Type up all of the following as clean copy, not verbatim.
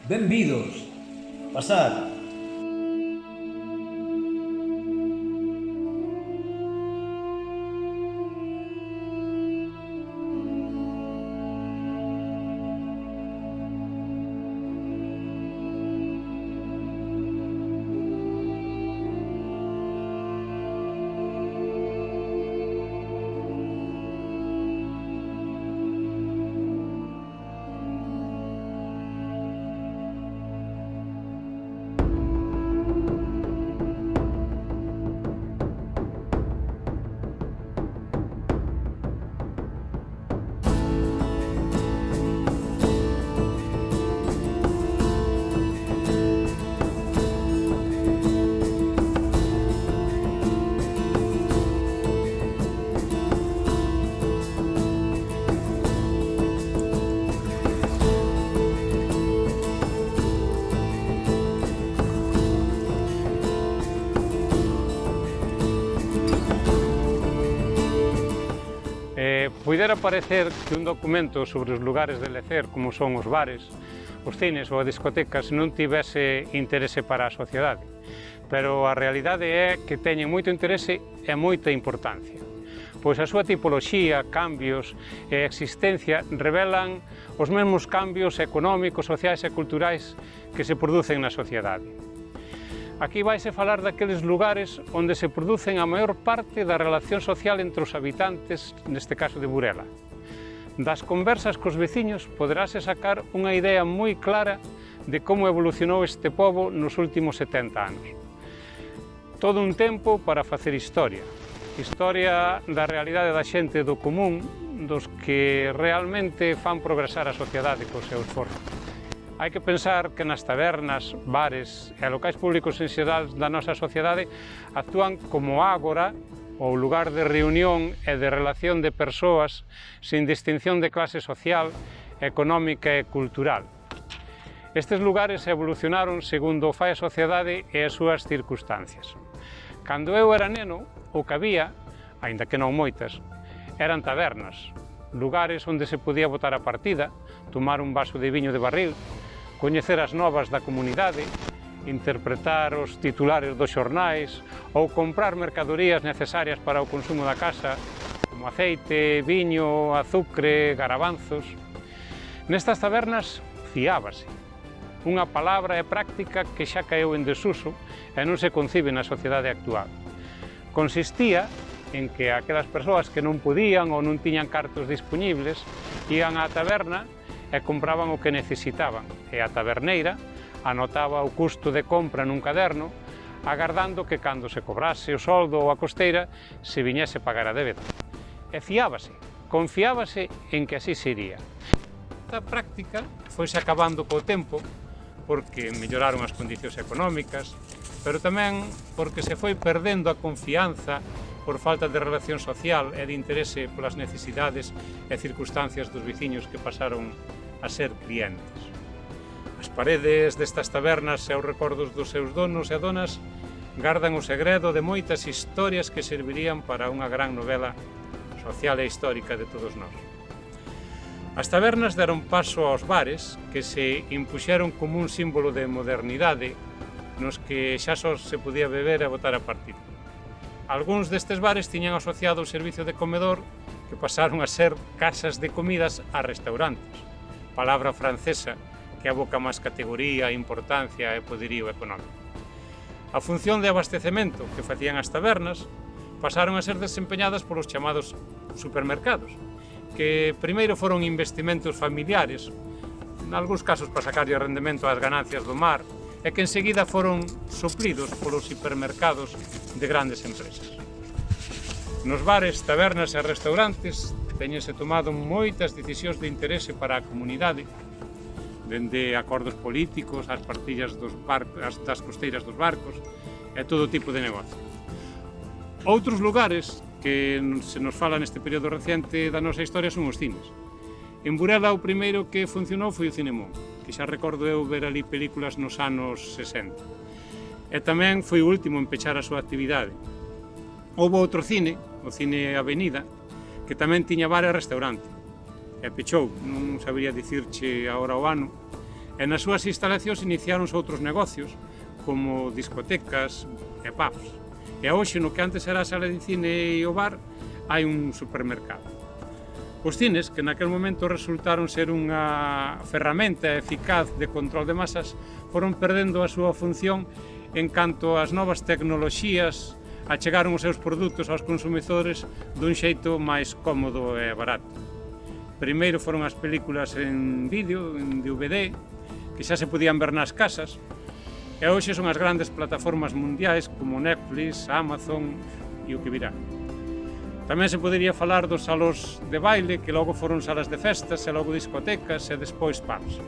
Benvidos. Pasad. Puidera parecer que un documento sobre os lugares de lecer, como son os bares, os cines ou as discotecas, non tivese interese para a sociedade, pero a realidade é que teñen moito interese e moita importancia, pois a súa tipoloxía, cambios e existencia revelan os mesmos cambios económicos, sociais e culturais que se producen na sociedade. Aquí vaise falar daqueles lugares onde se producen a maior parte da relación social entre os habitantes, neste caso de Burela. Das conversas cos veciños poderase sacar unha idea moi clara de como evolucionou este pobo nos últimos 70 anos. Todo un tempo para facer historia. Historia da realidade da xente do común, dos que realmente fan progresar a sociedade co seu esforzo. Hai que pensar que nas tabernas, bares e locais públicos en xeral da nosa sociedade actúan como ágora ou lugar de reunión e de relación de persoas sin distinción de clase social, económica e cultural. Estes lugares evolucionaron segundo o fai a sociedade e as súas circunstancias. Cando eu era neno, o que había, aínda que non moitas, eran tabernas, lugares onde se podía botar a partida, tomar un vaso de viño de barril, coñecer as novas da comunidade, interpretar os titulares dos xornais ou comprar mercadorías necesarias para o consumo da casa, como aceite, viño, azucre, garabanzos. Nestas tabernas fiábase. Unha palabra e práctica que xa caeu en desuso e non se concibe na sociedade actual. Consistía en que aquelas persoas que non podían ou non tiñan cartos dispoñibles ían á taberna e compraban o que necesitaban, e a taberneira anotaba o custo de compra nun caderno, agardando que cando se cobrase o soldo ou a costeira se viñese pagar a débeda. E fiábase, confiábase en que así se iría. Esta práctica foise acabando co tempo, porque melloraron as condicións económicas, pero tamén porque se foi perdendo a confianza por falta de relación social e de interese polas necesidades e circunstancias dos veciños que pasaron a ser clientes. As paredes destas tabernas e os recordos dos seus donos e donas gardan o segredo de moitas historias que servirían para unha gran novela social e histórica de todos nós. As tabernas deron paso aos bares, que se impuxeron como un símbolo de modernidade, nos que xa só se podía beber e botar a partida. Algúns destes bares tiñan asociado o servicio de comedor que pasaron a ser casas de comidas a restaurantes, palabra francesa que aboca máis categoría, importancia e poderío económico. A función de abastecemento que facían as tabernas pasaron a ser desempeñadas polos chamados supermercados, que primeiro foron investimentos familiares, nalgúns casos para sacarlle rendemento ás ganancias do mar, e que enseguida foron suplidos polos hipermercados de grandes empresas. Nos bares, tabernas e restaurantes teñense tomado moitas decisións de interese para a comunidade, dende acordos políticos, as partillas das costeiras dos barcos e todo tipo de negocio. Outros lugares que se nos fala neste período reciente da nosa historia son os cines. En Burela o primeiro que funcionou foi o Cinemón, que xa recordo eu ver ali películas nos anos 60. E tamén foi o último en pechar a súa actividade. Houve outro cine, o Cine Avenida, que tamén tiña bar e restaurante. E pechou, non sabería dicirche agora o ano, E nas súas instalacións iniciáronse outros negocios, como discotecas e pubs. E hoxe, no que antes era a sala de cine e o bar, hai un supermercado. Os cines, que naquel momento resultaron ser unha ferramenta eficaz de control de masas, foron perdendo a súa función en canto as novas tecnoloxías achegaron os seus produtos aos consumidores dun xeito máis cómodo e barato. Primeiro foron as películas en vídeo, en DVD, que xa se podían ver nas casas, e hoxe son as grandes plataformas mundiais como Netflix, Amazon e o que virá. Tamén se podería falar dos salóns de baile, que logo foron salas de festas, e logo discotecas e despois pubs.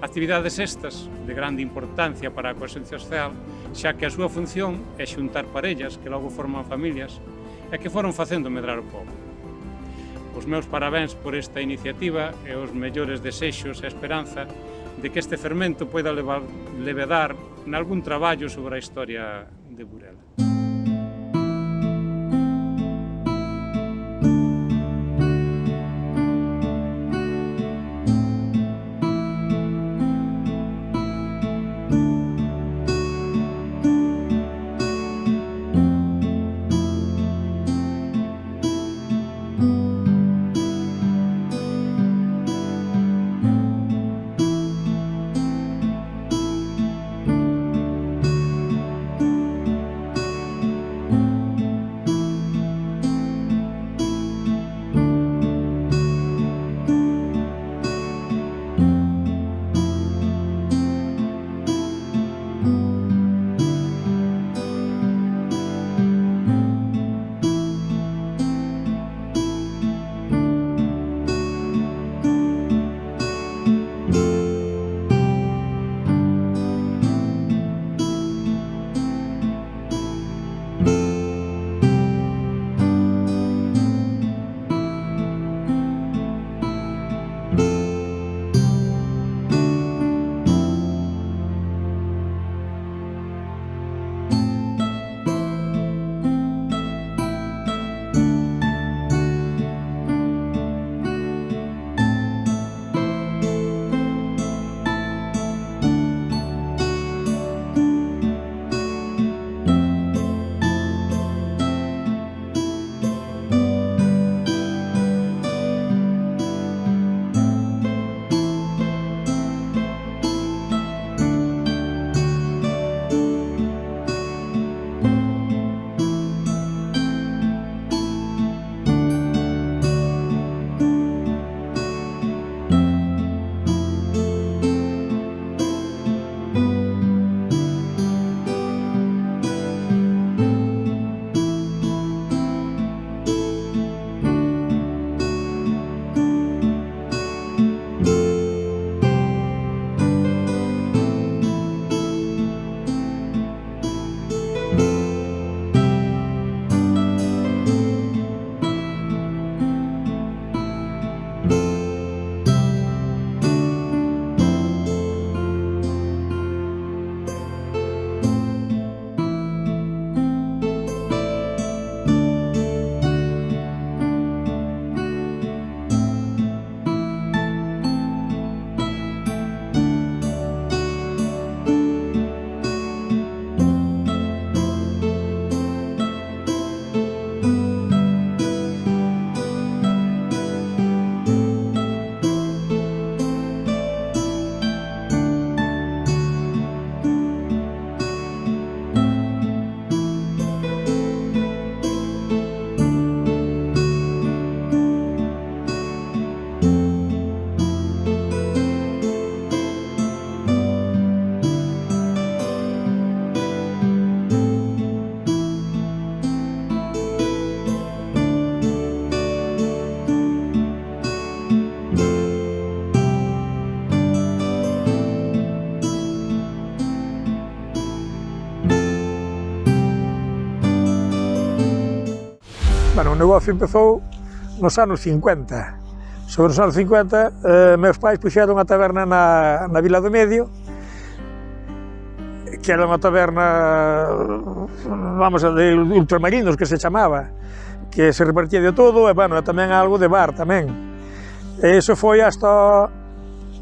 Actividades estas de grande importancia para a cohesión social, xa que a súa función é xuntar parellas que logo forman familias e que foron facendo medrar o pobo. Os meus parabéns por esta iniciativa e os mellores desexos e esperanza de que este fermento poida levedar nalgún traballo sobre a historia de Burela. Bueno, o negocio empezou nos anos 50. Sobre os anos 50, meus pais puxeron a taberna na Vila do Medio, que era unha taberna, vamos, de ultramarinos, que se chamaba, que se repartía de todo, e, bueno, tamén algo de bar, tamén. E iso foi hasta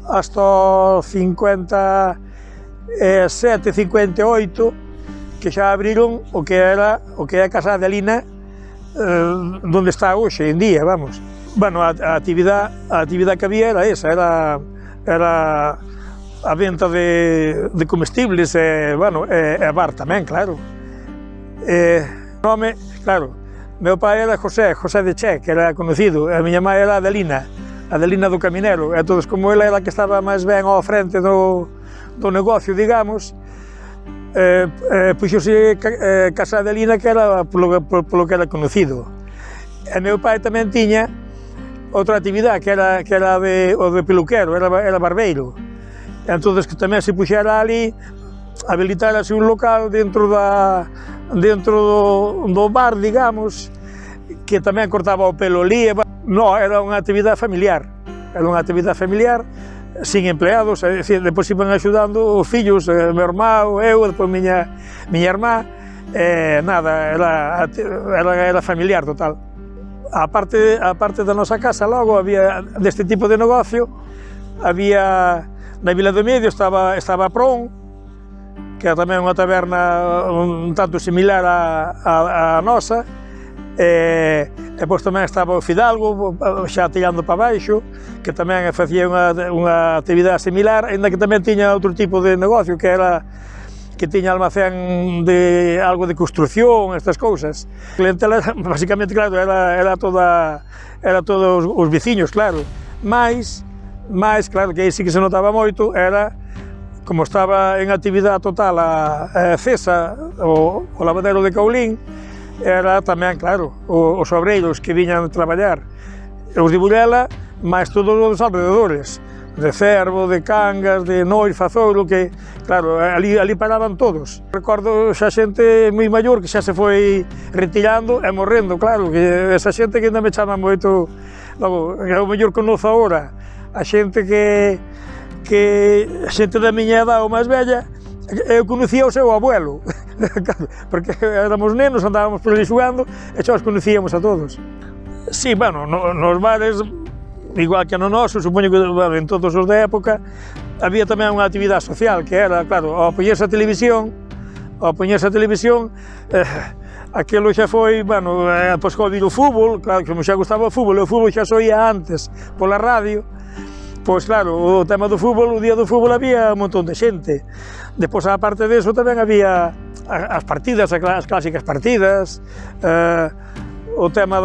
hasta o 57, 58, que xa abriron o que é a Casa de Alina, onde está hoxe en día, vamos. Bueno, a actividade que había era esa, era a venta de comestibles, bueno, e bar tamén, claro. O nome, claro, meu pai era José de Che, que era conocido, a miña mãe era Adelina do Caminero, e todos como ela era a que estaba máis ben ao frente do negocio, digamos, puxose Casa de Adelina, que era polo que era conocido. E meu pai tamén tiña outra actividade, que era o de peluquero, era barbeiro. Entón, que tamén se puxera ali, habilitarase un local dentro do bar, digamos, que tamén cortaba o pelo ali. Non, era unha actividade familiar, sin empleados, é dicir, depois iban axudando os fillos, meu irmão, eu, depois miña irmá, nada, era familiar total. A parte da nosa casa, logo, había deste tipo de negocio, había na Vila do Medio, estaba a Pron, que é tamén unha taberna un tanto similar á nosa, e depois tamén estaba o Fidalgo, xa tirando para baixo, que tamén facía unha actividade similar, ainda que tamén tiña outro tipo de negocio, que tiña almacén de algo de construcción, estas cousas. A clientela, basicamente, claro, era todos os veciños, claro, mais, claro, que aí sí que se notaba moito, era, como estaba en actividade total a Cesa, o lavadero de Caulín, era tamén, claro, os obreiros que viñan a traballar, os de Burela, máis todos os alrededores, de Cervo, de Cangas, de Nois, Fazouro, que, claro, ali paraban todos. Recordo xa xente moi maior que xa se foi retirando e morrendo, claro, que esa xente que ainda me chama moito, logo, que o mellor conozo agora, a xente a xente da miña edad ou máis bella, eu conocía o seu abuelo, porque éramos nenos, andábamos por ali xugando, e xa os conocíamos a todos. Sí, bueno, nos bares, igual que no noso, supoño que en todos os da época, había tamén unha actividade social, que era, claro, ao poñerse a televisión, aquilo xa foi, bueno, pois que ouvir o fútbol, claro, que xa gustaba o fútbol xa soía antes pola radio, pois claro, o tema do fútbol, o día do fútbol había un montón de xente. Depois, a parte deso, tamén había as partidas, as clásicas partidas, o tema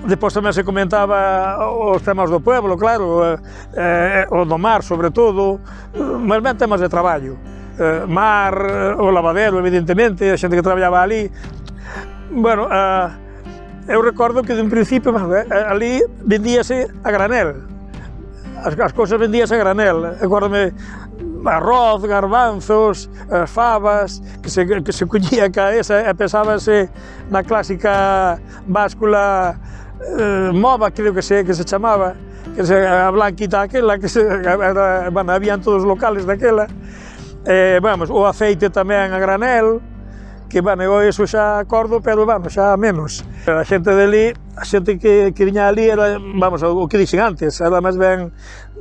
Depois tamén se comentaba os temas do pueblo, claro, o do mar, sobre todo, mas ben temas de traballo. Mar, o lavadero, evidentemente, a xente que traballaba ali. Bueno, eu recordo que, dun principio, ali vendíase a granel. As cousas vendíase a granel. Recórdome arroz, garbanzos, fabas, que se collía ca esa e pesábase na clásica báscula mova, creo que se chamaba, a blanquita aquela, bueno, habían todos os locales daquela. Vamos, o aceite tamén a granel, que, bueno, eu iso xa acordo, pero, vamos, xa menos. A xente dali, a xente que viña ali, era, vamos, o que dixen antes, era máis ben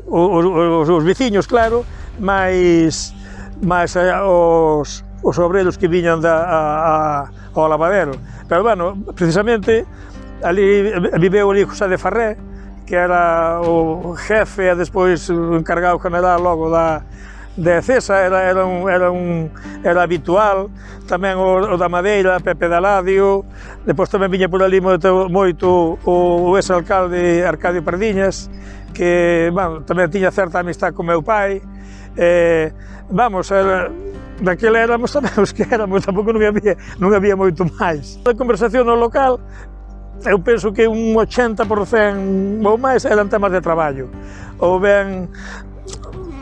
os veciños, claro, máis os obreiros que viñan ao lavadero. Pero, bueno, precisamente, ali viveu ali José de Farré, que era o jefe e despois o encargado general logo de Cesa, era habitual, tamén o da Madeira, Pepe Daladio, depois tamén viña por ali moito o ex-alcalde Arcadio Pardiñas, que, bueno, tamén tiña certa amistad con meu pai, vamos, daquela éramos tamén os que éramos, tampouco non había moito máis. A conversación no local, eu penso que un 80% ou máis eran temas de traballo, ou ben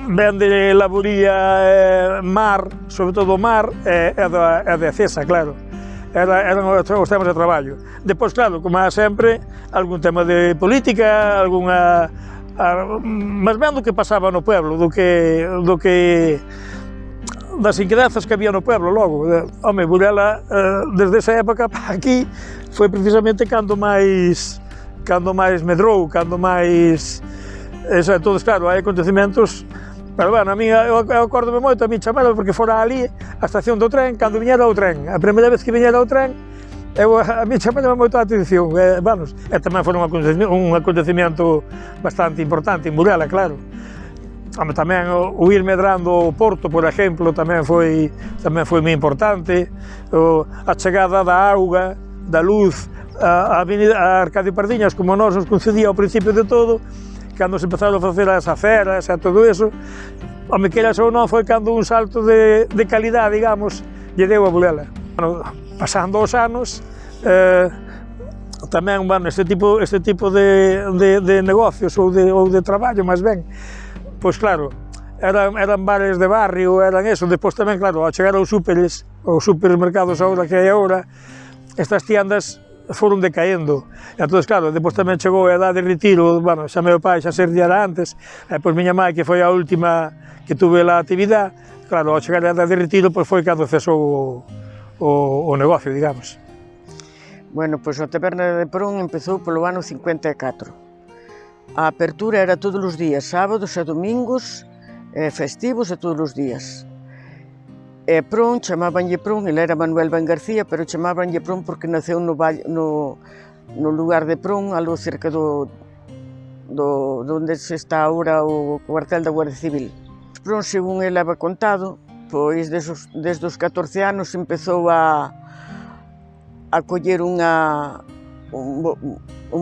de laboría, mar, sobre todo mar, e de Cesa, claro. Eran os temas de traballo. Depois, claro, como sempre, algún tema de política, mas ben do que pasaba no pueblo, das inquedanzas que había no pueblo logo. Home, Burela, desde esa época para aquí, foi precisamente cando máis medrou, cando máis Todos, claro, hai acontecimentos, pero, bueno, a mí, eu acordome moito, a mí chamaron porque fora ali, a estación do tren, cando viñera o tren, a primeira vez que viñera o tren, a mí chamaron moito a atención, tamén foi un acontecimento bastante importante en Burela, claro. Tamén o ir medrando o Porto, por exemplo, tamén foi moi importante, a chegada da auga, da luz, a Arcadio Pardiñas, como nos concedía ao principio de todo, cando se empezaron a facer as aceras e todo eso, a me queiras ou non, foi cando un salto de calidade, digamos, lle deu a Burela. Pasando os anos, tamén, este tipo de negocios ou de traballo, máis ben, pois claro, eran bares de barrio, eran eso, depois tamén, claro, ao chegar aos supermercados agora que hai agora, estas tiendas foron decaendo, e entón, claro, depois tamén chegou a edade de retiro, bueno, xa meu pai xa serviara antes, e pois miña mãe, que foi a última que tuve a actividade, claro, ao chegar a edade de retiro, pois foi cando cesou o negocio, digamos. Bueno, pois a taberna de Perón empezou polo ano 54. A apertura era todos os días, sábados e domingos, festivos e todos os días. E Prón, chamabanlle Prón, ele era Manuel Ben García, pero chamabanlle Prón porque naceu no lugar de Prón, algo cerca onde se está agora o cuartel da Guardia Civil. Prón, según ele había contado, pois desde os 14 anos empezou a coller un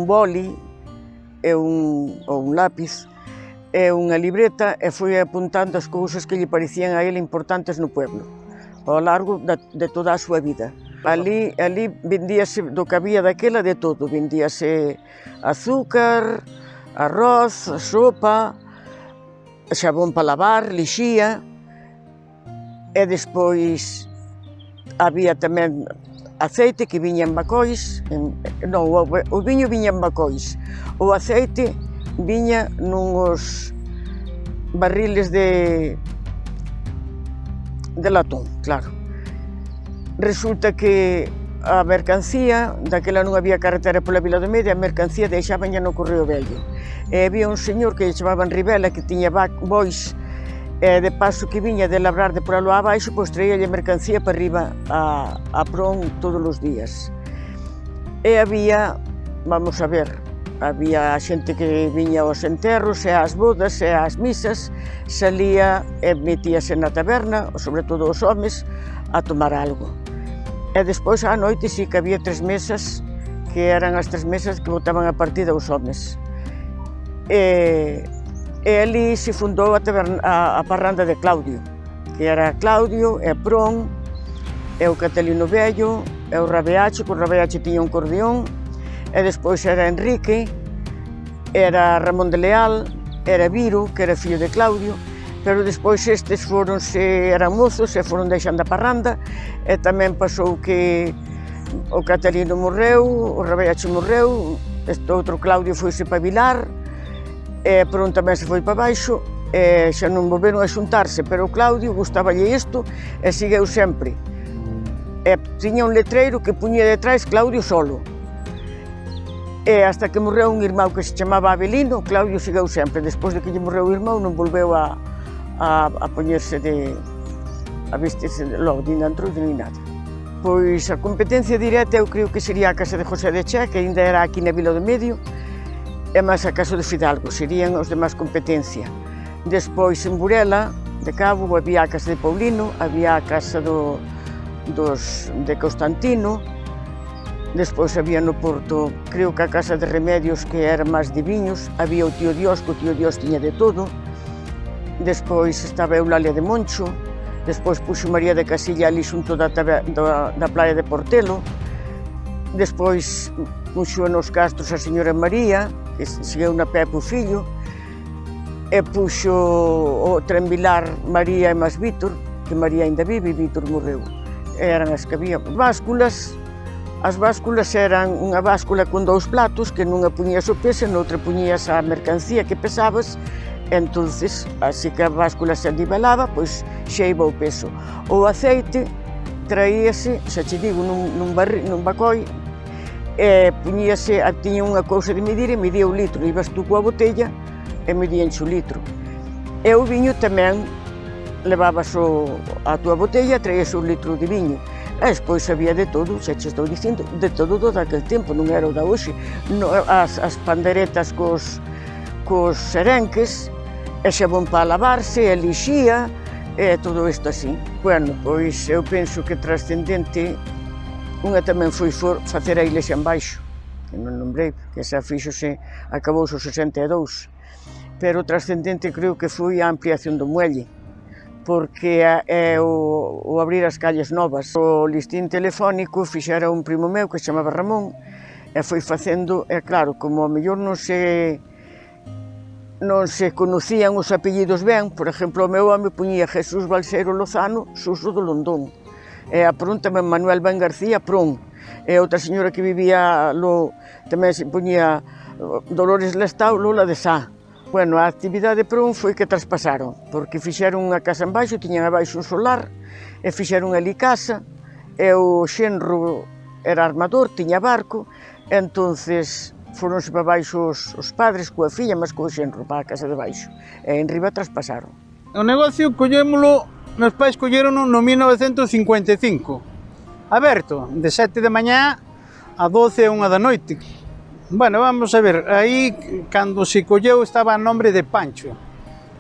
boli e un lápiz e unha libreta e foi apuntando as cousas que lle parecían a ele importantes no pueblo ao largo de toda a súa vida. Ali vendíase do que había daquela de todo, vendíase azúcar, arroz, sopa, xabón para lavar, lixía, e despois había tamén aceite que viña en bacois, o viño viña en bacois, o aceite viña nuns barriles de latón, claro. Resulta que a mercancía, daquela non había carretera pola Vila do Medio, a mercancía deixabanha no Correo Vello. E había un señor que chamaban Rivela, que tiña bois, e de paso que viña de labrar de por aló abaixo, pois traíalle mercancía para arriba a Prón todos os días. E había, vamos a ver, había xente que viña aos enterros, e ás bodas, e ás misas, salía e metíase na taberna, sobre todo os homes, a tomar algo. E despois, á noite, sí que había 3 mesas, que eran as 3 mesas que botaban a partida os homes. E ali se fundou a parranda de Claudio, que era Claudio, e Prón, e o Catalino Vello, e o Rabeache, que o Rabeache tiña un cordeón, e despois era Enrique, era Ramón de Leal, era Viro, que era fillo de Claudio, pero despois estes eran mozos e foron deixando a parranda, e tamén pasou que o Catalino morreu, o Rabeache morreu, este outro Claudio foise para Vilar, e Prón tamén se foi para baixo, e xa non volveron a xuntarse, pero o Claudio gustaballe isto e segueu sempre. E tiña un letreiro que puñía detrás Claudio solo. E hasta que morreu un irmão que se chamaba Avelino, Claudio segueu sempre. Despois de que lle morreu o irmão non volveu a poñerse a vestirse logo, nin dentro nin nada. Pois a competencia directa eu creo que sería a casa de José de Che, que ainda era aquí na Vila do Medio, e máis a casa de Fidalgo, serían os de máis competencia. Despois, en Burela, de Cabo, había a casa de Paulino, había a casa de Constantino, despois había no Porto, creo que a casa de Remedios, que era máis de viños, había o tío Dios, que o tío Dios tiña de todo, despois estaba Eulalia de Moncho, despois puxo María de Casilla ali xunto da playa de Portelo, despois puxo nos Castros a señora María, que segueu na Pepe o fillo, e puxo o Trembilar María e máis Vítor, que María ainda vive e Vítor morreu. Eran as que había. Básculas, as básculas eran unha báscula con 2 platos, que nunha puñías o peso e noutra puñías a mercancía que pesabas, entonces, así que a báscula se nivelaba, pois xa iba o peso. O aceite traíase, xa che digo, nun bacoi, e puñíase, tiña unha cousa de medir e medía o litro, ibas tú coa botella e medíanche o litro. E o viño tamén levabas a túa botella, traías un litro de viño. E despois había de todo, xa che estou dicindo, de todo daquel tempo, non era o da hoxe. As panderetas cos serenques, e xabón para lavarse, e lixía, e todo isto así. Bueno, pois eu penso que trascendente, unha tamén foi facer a iglesia en baixo, que non lembrei, que esa fixose, acabouse o 62. Pero trascendente creo que foi a ampliación do muelle, porque é o abrir as calles novas. O listín telefónico fixera un primo meu que se chamaba Ramón, e foi facendo, e claro, como a mellor non se conocían os apellidos ben, por exemplo, o meu home puñía Jesús Balseiro Lozano, Suso do Londón, e a Prón tamén Manuel Ben García Prón, e outra señora que vivía tamén se puñía Dolores Lestao, Lola de Sá. Bueno, a actividade Prón foi que traspasaron, porque fixeron unha casa en baixo, tiñan abaixo un solar, e fixeron ali casa, e o xenro era armador, tiña barco, e entonces foronse para baixo os padres coa filla, mas co xenro para a casa de baixo, e en riba traspasaron. O negocio collémolo, meus pais collerono no 1955, aberto, de 7 de mañá a 12 e 1 da noite. Bueno, vamos a ver, aí, cando se colleu, estaba a nombre de Pancho,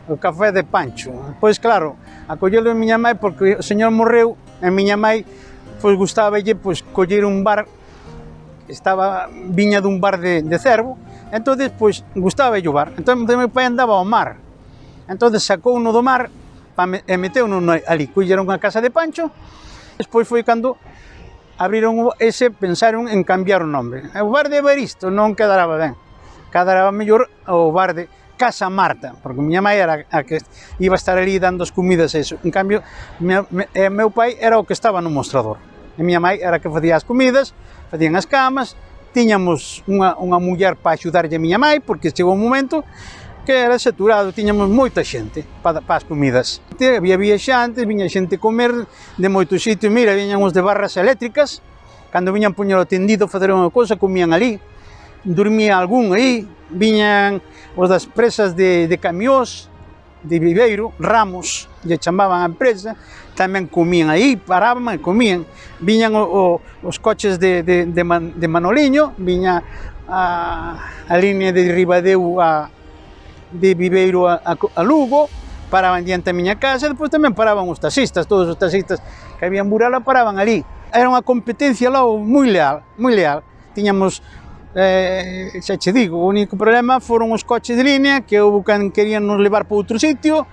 o café de Pancho. Pois claro, a collelo a miña mãe, porque o señor morreu, e a miña mãe, pois gustáballe, pois, coller un bar, viña dun bar de Cervo, entonces, pois, gustáballe o bar. Entón, meu pai andaba ao mar, entonces sacou uno do mar, e meteu uno ali, colleron a casa de Pancho, despois foi cando abriron pensaron en cambiar o nome. O bar de Evaristo non quedaraba ben, quedaraba mellor o bar de Casa Marta, porque miña mãe era a que iba a estar ali dando as comidas e eso. En cambio, meu pai era o que estaba no mostrador, e miña mãe era a que facía as comidas, facían as camas, tiñamos unha muller para axudarlle a miña mãe, porque chegou un momento que era saturado, tiñamos moita xente para as comidas. Había viaxantes, viña xente comer de moitos sitios, mira, viñan os de barras eléctricas, cando viñan poñer o tendido, facer unha cousa, comían ali, dormía algún aí, viñan os das presas de camións, de Viveiro, Ramos, lle chamaban a empresa, tamén comían aí, paraban e comían. Viñan os coches de Manoliño, viña a línea de Ribadeu de Viveiro a Lugo, paraban diante a miña casa, e depois tamén paraban os taxistas, todos os taxistas que habían Burela paraban ali. Era unha competencia logo moi leal, moi leal. Tiñamos, xa che digo, o único problema foron os coches de línea, que houve quen querían nos levar para outro sitio,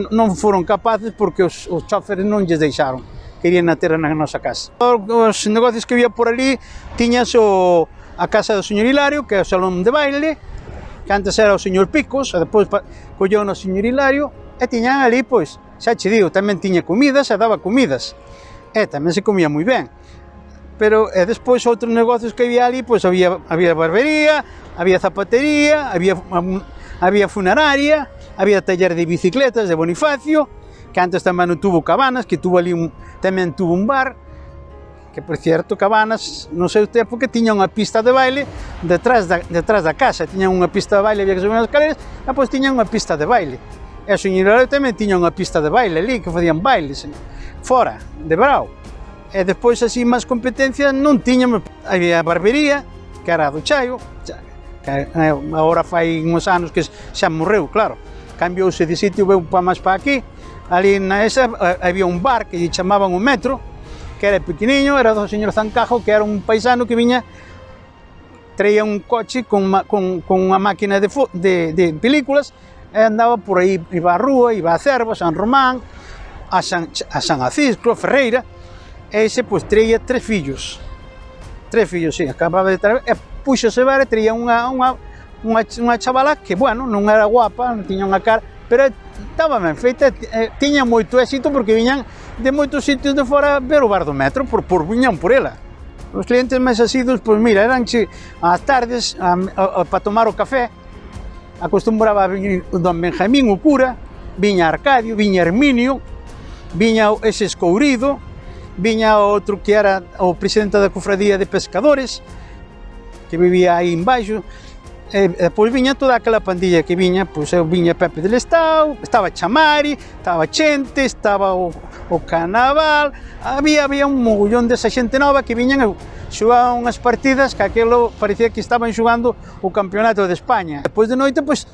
non foron capaces porque os choferes non lles deixaron, querían a ter na nosa casa. Os negocios que había por ali, tiñas a casa do señor Hilario, que é o salón de baile, que antes era o señor Picos, e depois colleu no señor Hilario, e tiñan ali, pois, xa che digo, tamén tiña comidas, e daba comidas, e tamén se comía moi ben. Pero, e despois, outros negocios que había ali, pois, había barbería, había zapatería, había funeraria, había taller de bicicletas de Bonifacio, que antes tamén non tuvo Cabanas, que tuvo ali tamén tuvo un bar, que, por cierto, Cabanas, no seu tempo, que tiña unha pista de baile detrás da casa, tiña unha pista de baile, había que subir as escaleras, e pois tiña unha pista de baile. E o señor Hilario tamén tiña unha pista de baile ali, que facían bailes, fora, de brao. E despois, así, máis competencias non tiñamos. Había barbería, que era do Chaio, que agora fai uns anos que xa morreu, claro. Cambiouse de sitio, veu máis para aquí. Ali na esa había un bar que lle chamaban o Metro, que era pequeniño, era do señor Zancajo, que era un paisano que viña, traía un coche con unha máquina de películas, e andaba por aí, iba á rúa, iba a Cervo, a San Román, a San Acisclo, Ferreira, e ese, pois, traía tres fillos, sí, acababa de traer, e puxose ver, e traía unha chavala que, bueno, non era guapa, non tiña unha cara, pero estaba ben feita, tiña moito éxito porque viñan de moitos sitios de fora ver o bar do Metro, viñan por ela. Os clientes máis asidos, pois mira, eranche ás tardes para tomar o café, acostumbraba a venir o don Benjamín, o cura, viña Arcadio, viña Herminio, viña ese Escourido, viña outro que era o presidente da cofradía de pescadores, que vivía aí embaixo, E depois viña toda aquela pandilla que viña, pois eu viña Pepe del Estado, estaba Chamari, estaba Chente, estaba o Carnaval, había un mogollón desa xente nova que viñan e xogaban unhas partidas que aquelo parecía que estaban xogando o campeonato de España. Depois de noite, pois,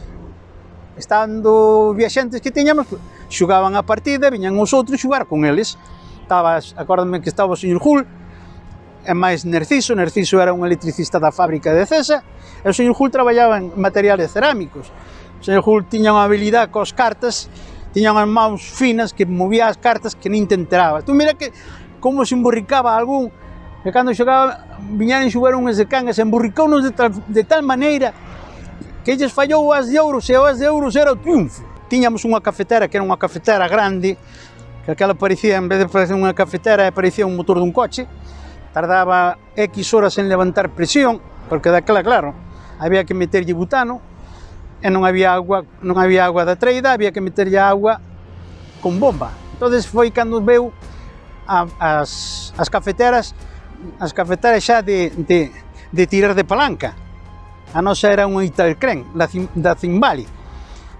estando viaxentes que tiñamos, xogaban a partida, viñan os outros xogar con eles. Acórdame que estaba o señor Jul, e máis Narciso era un electricista da fábrica de Cesa, e o señor Jul traballaba en materiales cerámicos. O señor Jul tiña unha habilidade cos cartas, tiña unhas mãos finas que movía as cartas que nin te enterabas. Tú mira que como se emborricaba algún, que cando xogaba, viñaran xogar unhas de cangas, emborricounos de tal maneira que lles fallou o as de ouros, e o as de ouros era o triunfo. Tiñamos unha cafetera que era unha cafetera grande, que aquela parecía, en vez de parecer unha cafetera, parecía un motor dun coche. Tardaba X horas en levantar presión, porque daquela, claro, había que meterlle butano, e non había agua da treida, había que meterlle agua con bomba. Entonces foi cando veu as cafeteras xa de tirar de palanca. A nosa era unha Italcren, da Zimbali.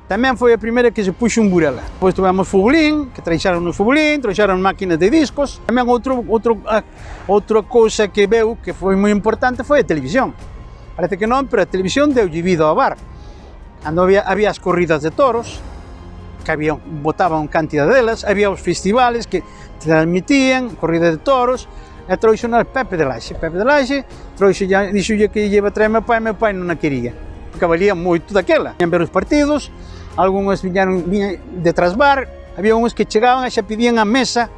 Tamén foi a primeira que se puxo en Burela. Depois tivemos futbolín, que traixeron o futbolín, traixeron máquinas de discos. Tamén outra cousa que veu, que foi moi importante, foi a televisión. Parece que non, pero a televisión deulle vida ao bar. Cando había as corridas de toros, que botaban cantidad delas, había os festivales que transmitían, corrida de toros, e trouxonos Pepe de Laxe. Pepe de Laxe dixolle que lleva a traer meu pai non a quería, porque valía moito daquela. Viñan ver os partidos, algúns viñan de trasbar, había uns que chegaban e xa pedían a mesa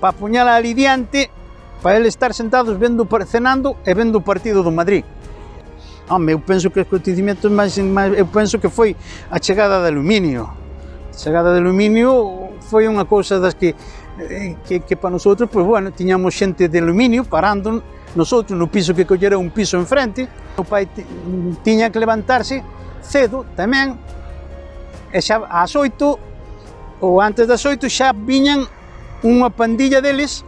para poñala ali diante, para eles estar sentados cenando e vendo o partido do Madrid. Eu penso que os acontecimentos eu penso que foi a chegada de aluminio. A chegada de aluminio foi unha cousa das que para nosotros, pois bueno, tiñamos xente de aluminio parando nosotros no piso que collera un piso enfrente. O pai tiña que levantarse cedo tamén, e xa ás 8 ou antes das 8 xa viñan unha pandilla deles,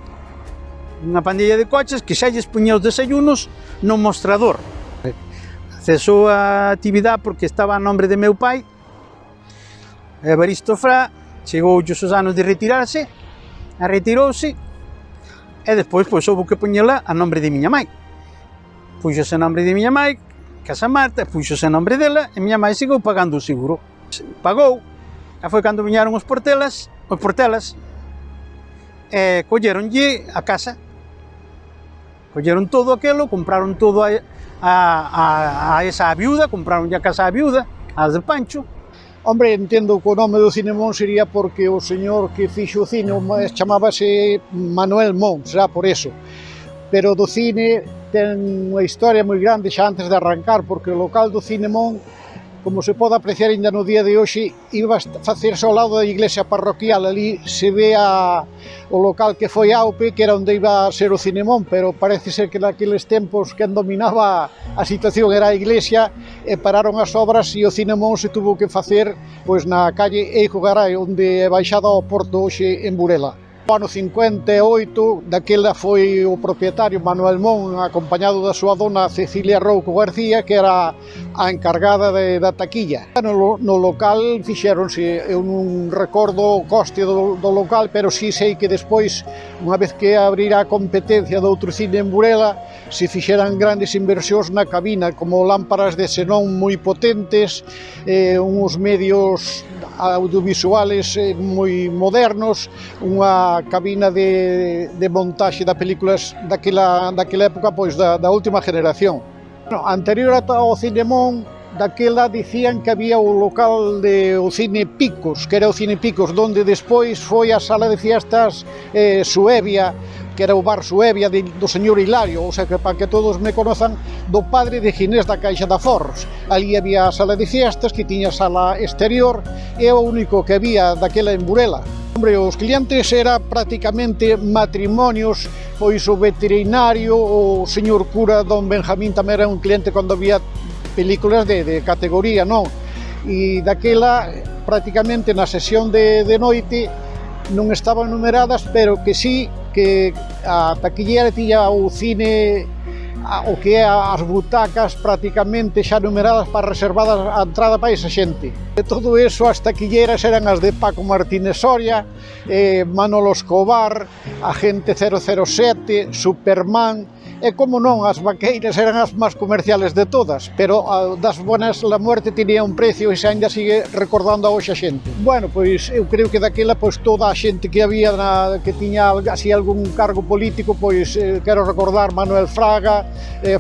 unha pandilla de coches que xa lles puña os desayunos no mostrador. Cesou a actividade porque estaba a nombre de meu pai, Evaristo Fra, chegou os anos de retirouse, e despois pois houve que poñela a nombre de miña mãe. Puxose a nombre de miña mãe, Casa Marta, puxose a nombre dela, e miña mãe seguiu pagando o seguro. Pagou, e foi cando viñaron os Portelas, e colleronlle a casa. Colleron todo aquilo, compraron todo a esa viuda, compraronlle a casa a viuda, as de Pancho. Hombre, entendo que o nome do Cinemón sería porque o señor que fixo o cine chamábase Manuel Mon, será por eso. Pero do cine ten unha historia moi grande xa antes de arrancar, porque o local do Cinemón, como se pode apreciar ainda no día de hoxe, iba a facerse ao lado da iglesia parroquial. Ali se ve o local que foi Aupe, que era onde iba a ser o Cinemón, pero parece ser que naqueles tempos quen dominaba a situación era a iglesia, e pararon as obras e o Cinemón se tuvo que facer pois na calle Eijo Garay, onde é baixada ao porto hoxe en Burela. No ano 58, daquela foi o propietario Manuel Mon, acompañado da súa dona Cecilia Rouco García, que era a encargada da taquilla. No local fixéronse, eu non recordo o coste do local, pero sí sei que despois, unha vez que abrira a competencia do outro cine en Burela, se fixeran grandes inversións na cabina, como lámparas de xenón moi potentes, uns medios audiovisuales moi modernos, unha cabina de montaxe de películas daquela época, pois da última generación. Anterior ao Cinemón, daquela dicían que había o local o Cine Picos, que era o Cine Picos, donde despois foi a sala de fiestas Suevia, que era o bar Suevia do señor Hilario, ou sea, que para que todos me conozan, do padre de Ginés da Caixa da Forros. Ali había a sala de fiestas, que tiña sala exterior, e o único que había daquela en Burela. Hombre, os clientes era prácticamente matrimonios, pois o veterinario, o señor cura Don Benjamín tamén era un cliente cando había películas de categoría, non? E daquela, prácticamente na sesión de noite, non estaban numeradas, pero que sí, que a taquillera tiña o cine o que é as butacas prácticamente xa numeradas para reservadas a entrada para esa xente. De todo eso, as taquilleras eran as de Paco Martínez Soria, Manolo Escobar, Agente 007, Superman, e como non, as vaqueiras eran as máis comerciales de todas, pero das buenas la muerte tenía un precio e xa ainda sigue recordando a hoxe a xente. Bueno, pois eu creo que daquela pois toda a xente que había que tiña así algún cargo político, pois quero recordar Manuel Fraga,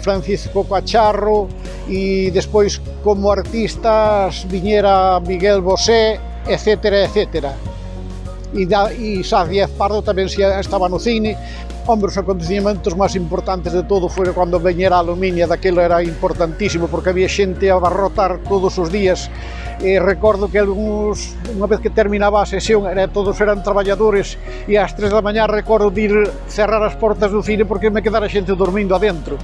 Francisco Cacharro, e despois como artistas viñera Miguel Bosé, etcétera, etcétera. E Sá Díaz Pardo tamén estaba no cine. Hombre, os acontecimentos máis importantes de todo foi cando veñera a Aluminia, daquilo era importantísimo porque había xente a abarrotar todos os días. Recordo que algúns, unha vez que terminaba a sesión, todos eran traballadores e ás 3 da mañá recordo de ir cerrar as portas do cine porque me quedara xente dormindo adentro.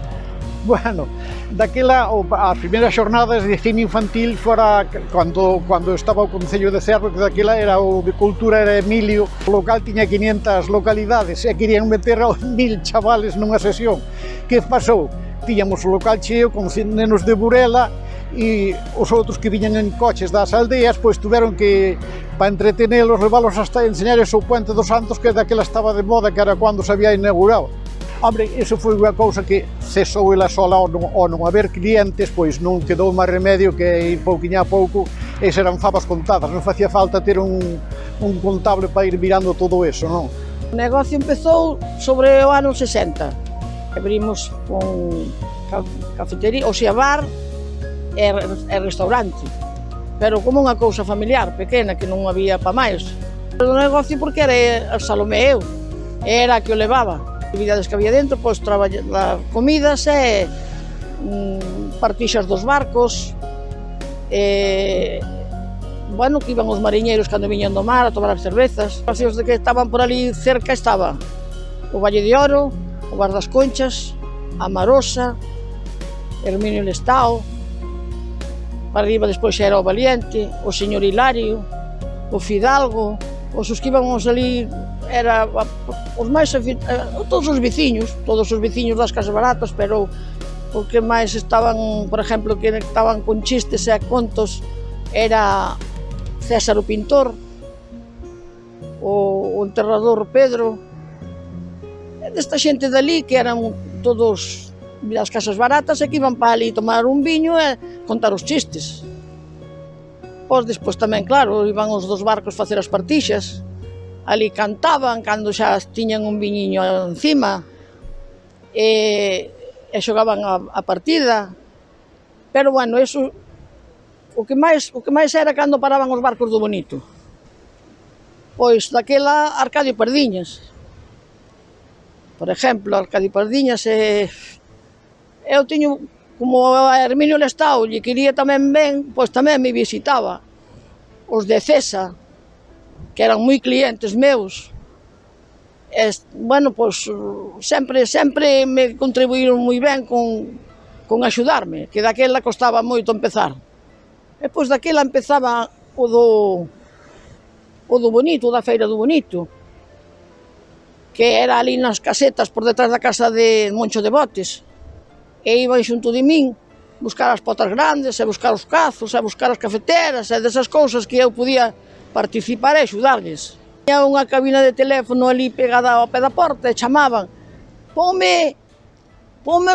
Bueno, daquela, as primeiras xornadas de cine infantil fora cando estaba o Concello de Cervo, que daquela era o de Cultura, era Emilio, o local tiña 500 localidades e querían meter a 1000 chavales nunha sesión. Que pasou? Tiñamos o local cheo con nenos de Burela e os outros que viñan en coches das aldeas, pois tuveron que, para entretenelos, leválos hasta enseñarles o Puente dos Santos, que daquela estaba de moda, que era cando se había inaugurado. Hombre, iso foi unha cousa que cesou ela sola ao non haber clientes, pois non quedou máis remedio que ir pouquiña a pouco, e eran fabas contadas, non facía falta ter un contable para ir mirando todo eso, non? O negocio empezou sobre o ano 60. Abrimos con cafetería, o sea, bar e restaurante, pero como unha cousa familiar, pequena, que non había pa máis. O negocio porque era a Salomé eu, era a que o levaba. Actividades que había dentro, pois traballar comidas e partixas dos barcos, bueno, que iban os mariñeiros cando viñan do mar a tomar as cervezas. Os de que estaban por ali cerca estaba o Valle de Oro, o Bar das Conchas, a Marosa, Herminio Lestao, para arriba despois era o Valiente, o Señor Hilario, o Fidalgo, os que íbamos ali era os máis todos os veciños das Casas Baratas, pero o que máis estaban, por exemplo, que estaban con chistes e contos era César o pintor, o enterrador Pedro, desta xente dali que eran todos das Casas Baratas e que iban para ali tomar un viño e contar os chistes. Pois despois tamén, claro, iban os dos barcos facer as partixas, ali cantaban cando xa tiñan un viñiño encima e xogaban a partida, pero bueno, eso o que máis era cando paraban os barcos do Bonito. Pois daquela Arcadio Pardiñas, por exemplo, Arcadio Pardiñas eu tiño, como a Herminio Lestao lle quería tamén ben, pois tamén me visitaba os de Cesa, que eran moi clientes meus. Bueno, pois sempre me contribuíron moi ben con axudarme, que daquela costaba moito empezar. E pois daquela empezaba o do Bonito, da Feira do Bonito, que era ali nas casetas por detrás da casa de Moncho de Botes, e iban xunto de min buscar as potas grandes, e buscar os cazos, e buscar as cafeteras, e desas cousas que eu podía participar e axudarles. Tiña unha cabina de teléfono ali pegada ao pé da porta e chamaban: Pome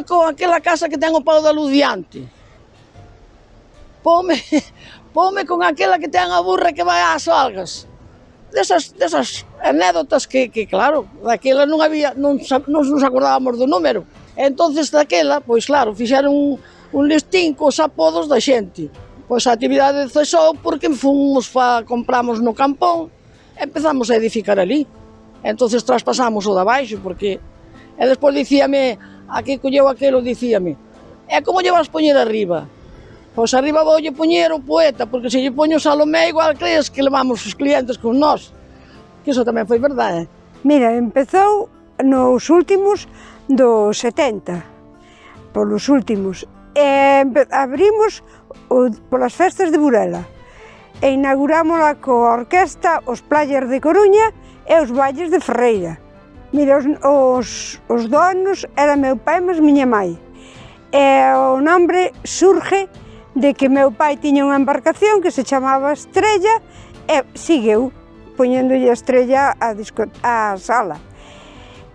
con aquela casa que ten o pau da luz diante. Pome con aquela que ten a burra que vai ás algas. Desas anécdotas que claro, daquela non nos acordábamos do número. Entonces daquela, pois claro, fixeron un listín cos apodos da xente. Pois a actividade cesou porque compramos no Campón e empezamos a edificar ali. Entonces traspasamos o de abaixo, porque... E despois dicíame, a que colleu aquelo, dicíame: e como lle vas poñer arriba? Pois arriba voulle poñer o poeta, porque se lle poño o Salomé igual crees que levamos os clientes con nós. Que iso tamén foi verdade. Mira, empezou nos últimos dos 70, polos últimos. Abrimos polas festas de Burela e inaugurámola coa orquesta Os Players de Coruña e os Valles de Ferreira. Mira, os donos era meu pai mas miña mai. E o nome surge de que meu pai tiña unha embarcación que se chamaba Estrella e seguiu poñéndolle a Estrella á sala.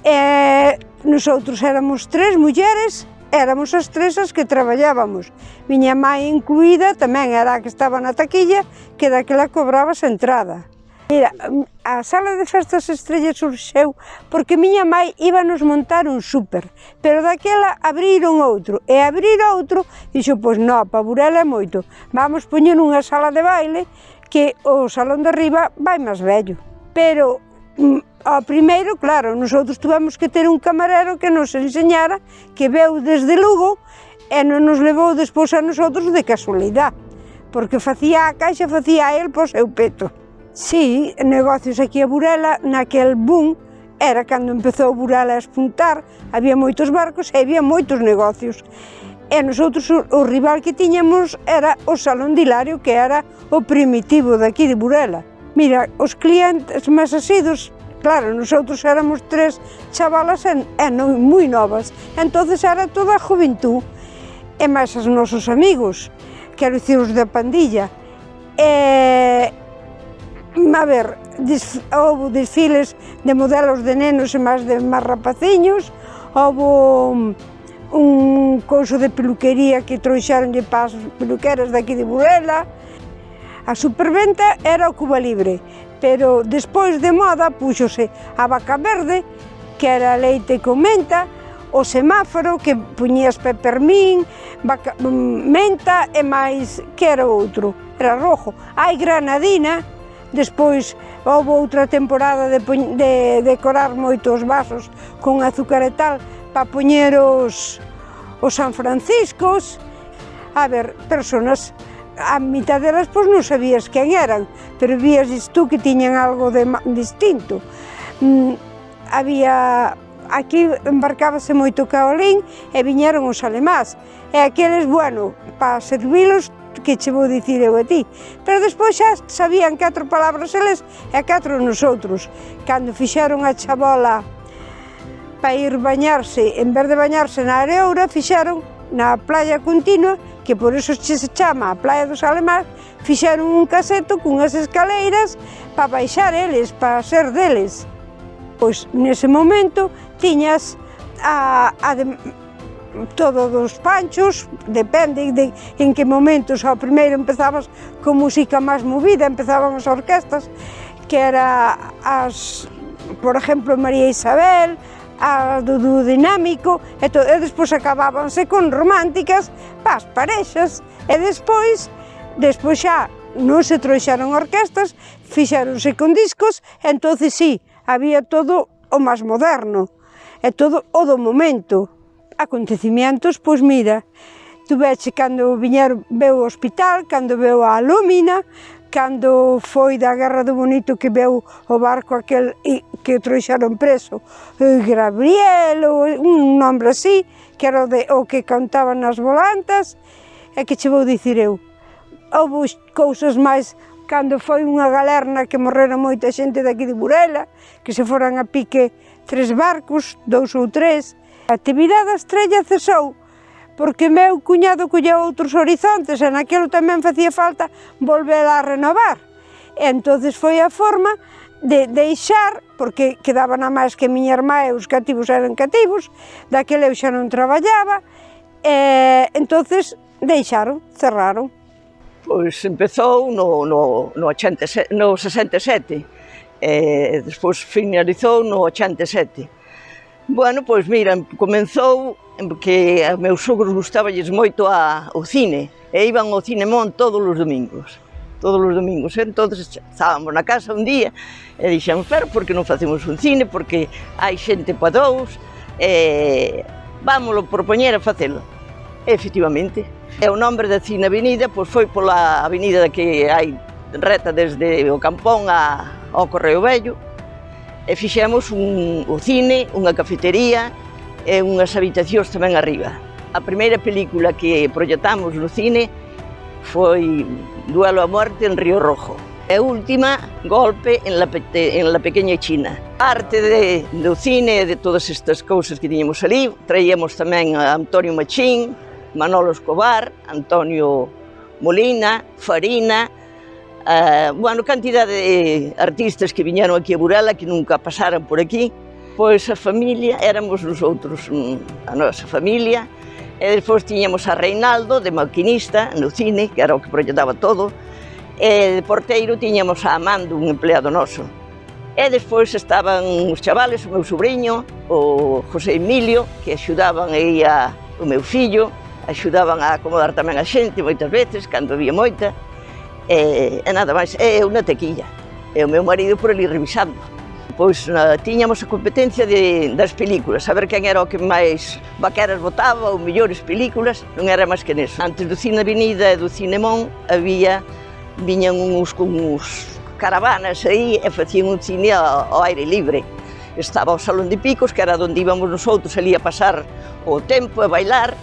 E nosotros éramos 3 mulleres, éramos as 3 as que traballábamos. Miña mãe incluída tamén era a que estaba na taquilla, que daquela cobrabas entrada. Mira, a sala de festas Estrella surxeu porque miña mãe íbanos montar un súper, pero daquela abriron outro, e abrir outro, dixo, pois non, pa Burela é moito, vamos poñer unha sala de baile que o salón de arriba vai máis vello. Pero, ao primeiro, claro, nosotros tuvemos que ter un camarero que nos enseñara, que veu desde Lugo, e non nos levou despois a nosotros de casualidade, porque facía a caixa, facía a el po seu peto. Sí, negocios aquí a Burela, naquel boom, era cando empezou Burela a espuntar, había moitos barcos e había moitos negocios. E nosotros o rival que tiñamos era o Salón de Hilario, que era o primitivo daqui de Burela. Mira, os clientes máis asidos, claro, nosotros éramos 3 chavalas e moi novas, entonces era toda a juventud, e máis os nosos amigos, quero dicir, os da pandilla. A ver, houve desfiles de modelos de nenos e máis rapaciños, houve un couso de peluquería que trouxeronlle para as peluqueras daqui de Burela. A superventa era o Cuba Libre, pero despois de moda púxose a vaca verde, que era leite con menta, o semáforo, que puñías peppermint, menta e máis, que era outro, era rojo. Hai granadina. Despois houve outra temporada de decorar moitos vasos con azúcar e tal para poñer os San Franciscos. A ver, personas, a mitad delas pois non sabías quen eran, pero vías tú que tiñan algo distinto. Aquí embarcábase moito caolín e viñeron os alemáns, e aqueles, bueno, para servilos, que che vou dicir eu a ti, pero despois xa sabían 4 palabras eles e 4 nosotros. Cando fixeron a chabola para ir bañarse, en vez de bañarse na Areoura, fixeron na Playa Continua, que por iso se chama a Playa dos Alemáns, fixeron un caseto cunhas escaleiras para baixar eles, para ser deles. Pois nese momento tiñas todos os panchos, depende de en que momentos. Ao primeiro empezabas con música máis movida, empezábamos as orquestas, que era por exemplo, María Isabel, a do Dinámico, e despois acabábanse con románticas para as parexas, e despois xa non se trouxeron orquestas, fixéronse con discos, e entonces sí, había todo o máis moderno, e todo o do momento. Acontecimientos, pois mira, tuveche cando veu o hospital, cando veu a Lúmina, cando foi da Guerra do Bonito que veu o barco aquel que trouxeron preso, Gabriel, un nombre así, que era o que cantaban nas volantas, e que che vou dicir eu. Houve cousas máis, cando foi unha galerna que morreron moita xente daqui de Burela, que se foran a pique 3 barcos, 2 ou 3, a actividade da Estrella cesou, porque meu cuñado colleu outros horizontes e naquilo tamén facía falta volvela a renovar. E entonces foi a forma de deixar, porque quedaban a máis que miña irmá e os cativos eran cativos, daquele eu xa non traballaba, e entonces deixaron, cerraron. Pois empezou no 67, e despois finalizou no 87. Bueno, pois mira, comenzou que a meus sogros gustaballes moito o cine, e iban ao Cinemón todos os domingos. Entón, estábamos na casa un día e dixemos, pero por que non facemos un cine, porque hai xente para 2, e vámoslo propoñer a facelo. E, efectivamente, e o nome da Cine Avenida pois foi pola avenida que hai reta desde o Campón ao Correo Vello, e fixemos o cine, unha cafetería e unhas habitacións tamén arriba. A primeira película que proyectamos no cine foi Duelo a Muerte en Río Rojo. E a última, Golpe en la Pequeña China. Parte do cine e de todas estas cousas que tiñamos ali, traíamos tamén a Antonio Machín, Manolo Escobar, Antonio Molina, Farina, bueno, cantidade de artistas que viñeron aquí a Burela que nunca pasaran por aquí. Pois a familia, éramos nosotros, a nosa familia, e despois tiñamos a Reinaldo, de maquinista, no cine, que era o que proyectaba todo, e de porteiro tiñamos a Amando, un empleado noso. E despois estaban os chavales, o meu sobrinho, o José Emilio, que axudaban aí o meu fillo, axudaban a acomodar tamén a xente moitas veces, cando había moita, e nada máis, e eu na tequilla, e o meu marido por ali revisando. Pois tiñamos a competencia das películas, saber quen era o que máis vaqueras botaba ou mellores películas, non era máis que neso. Antes do Cine Avenida e do Cinemón viñan uns caravanas aí e facían un cine ao aire libre. Estaba o Salón de Picos, que era onde íbamos nosotros ali a pasar o tempo, a bailar,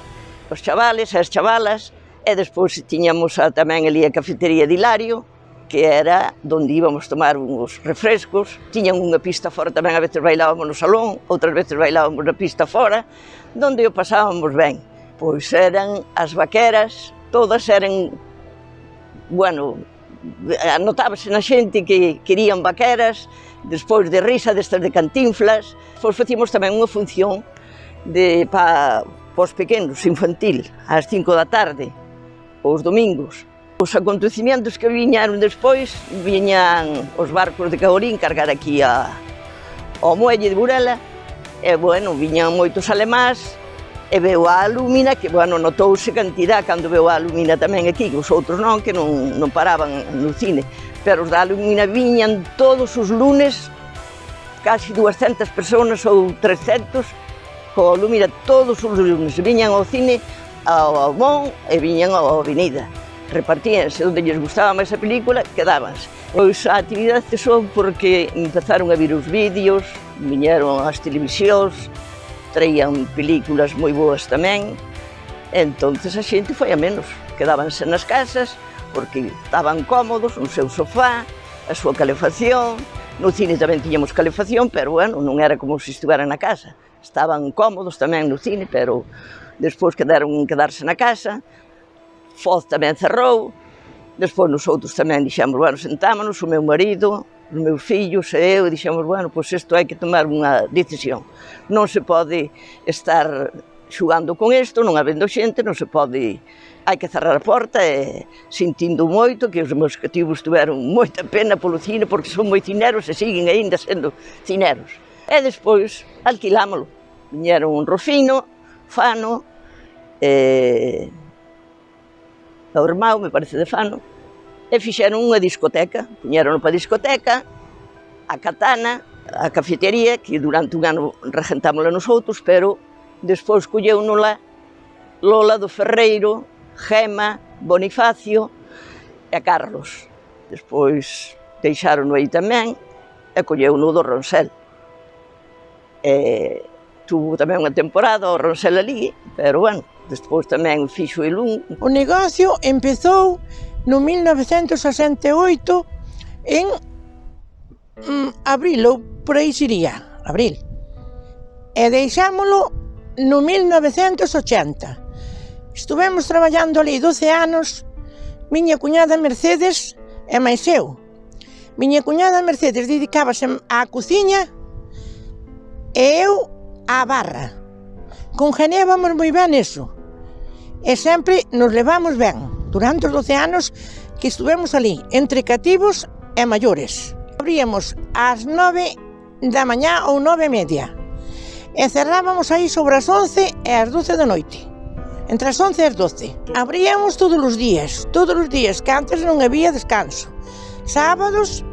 os chavales e as chavalas, e despois tiñamos tamén ali a cafetería de Hilario, que era onde íbamos tomar uns refrescos, tiñan unha pista fora tamén, a veces bailábamos no salón, outras veces bailábamos na pista fora, onde o pasábamos ben. Pois eran as vaqueras, todas eran, bueno, notábase na xente que querían vaqueras, despois de risa destas de Cantinflas. Pois facíamos tamén unha función para os pequenos, infantil, ás 5 da tarde, os domingos. Os acontecimientos que viñaron despois, viñan os barcos de Caorín cargar aquí ao muelle de Burela, e, bueno, viñan moitos alemáns, e veu a Alumina, que, bueno, notouse cantidad cando veu a Alumina tamén aquí, que os outros non, que non paraban no cine, pero os da Alumina viñan todos os lunes, casi 200 personas ou 300, co Alumina todos os lunes, viñan ao cine, ao Mon, e viñan á Avenida. Repartíanse onde lles gustaba máis a película, quedábanse. Pois a actividade cesou porque empezaron a vir os vídeos, viñeron as televisións, traían películas moi boas tamén, entonces a xente foi a menos, quedábanse nas casas porque estaban cómodos no seu sofá, a súa calefacción, no cine tamén tiñamos calefacción, pero bueno, non era como se estuveran na casa, estaban cómodos tamén no cine, pero despois quedaron en quedarse na casa. Foz tamén cerrou, despois nosotros tamén dixemos, bueno, sentámonos, o meu marido, os meus fillos e eu, dixemos, bueno, pois isto hai que tomar unha decisión. Non se pode estar xugando con isto, non habendo xente, non se pode, hai que cerrar a porta e sentindo moito que os meus cativos tiveron moita pena polo cine porque son moi cineros e siguen aínda sendo cineros. E despois alquilámolo, viñeron un Rufino, Fano, o irmão, me parece de Fano, e fixeron unha discoteca, puñeron para a discoteca, a Katana, a cafetería, que durante un ano regentámola nosotros, pero despois colleunola Lola do Ferreiro, Gema, Bonifacio e Carlos. Despois deixaron aí tamén e colleuno do Ronsel. Tuvo tamén unha temporada o Ronsel ali, pero bueno, despois tamén fixo el un. O negocio empezou no 1968 en abril, ou por aí sería, abril. E deixámolo no 1980. Estuvemos traballando ali 12 anos, miña cuñada Mercedes e máis eu. Miña cuñada Mercedes dedicábase á cociña e eu á barra. Congeniábamos moi ben iso. E sempre nos levamos ben, durante os 12 anos que estuvemos ali, entre cativos e maiores. Abríamos ás 9 da mañá ou 9:30, e cerrábamos aí sobre as 11 e as 12 da noite, entre as 11 e as 12. Abríamos todos os días, que antes non había descanso, sábados,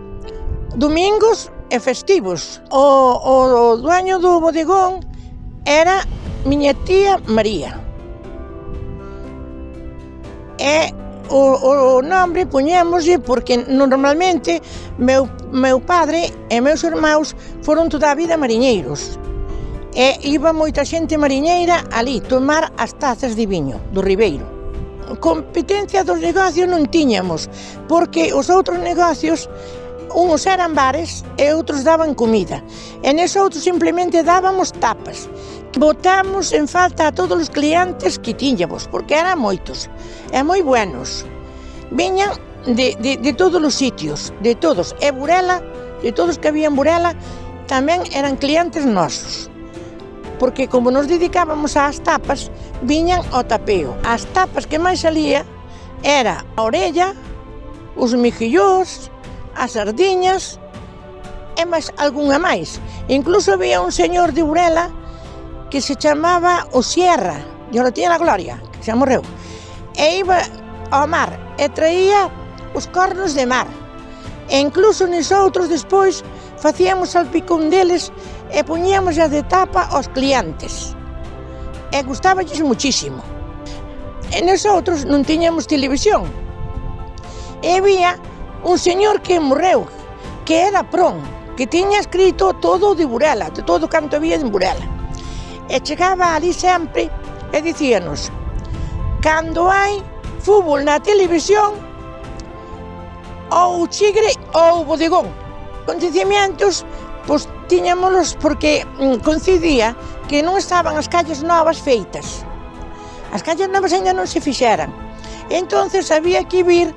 domingos e festivos. O dueño do bodegón era miña tía María. E o nombre poñémoslle porque normalmente meu padre e meus irmãos foron toda a vida mariñeiros e iba moita xente mariñeira ali tomar as tazas de viño do Ribeiro. Competencia dos negocios non tiñamos porque os outros negocios uns eran bares e outros daban comida e nesos outros simplemente dábamos tapas, Botamos en falta a todos os clientes que tiñamos, porque eran moitos, e moi buenos. Viñan de todos os sitios, de todos. E Burela, de todos que había en Burela, tamén eran clientes nosos. Porque como nos dedicábamos ás tapas, viñan ao tapeo. As tapas que máis salía era a orella, os mexillós, as sardiñas e máis algunha máis. Incluso había un señor de Burela que se chamaba o Sierra, yo lo tiene la gloria, que xa morreu, e iba ao mar e traía os cornos de mar. E incluso nosotros despois facíamos salpicón deles e poñíamos a de tapa aos clientes. E gustáballes muchísimo. E nosotros non tiñamos televisión. E había un señor que morreu, que era Prón, que tiña escrito todo de Burela, de todo canto había de Burela. E chegaba ali sempre e dicíanos: cando hai fútbol na televisión, ou o Chigre ou o Bodegón. Acontecimientos, pois tiñámolos porque coincidía que non estaban as calles novas feitas. As calles novas ainda non se fixeran. Entonces había que vir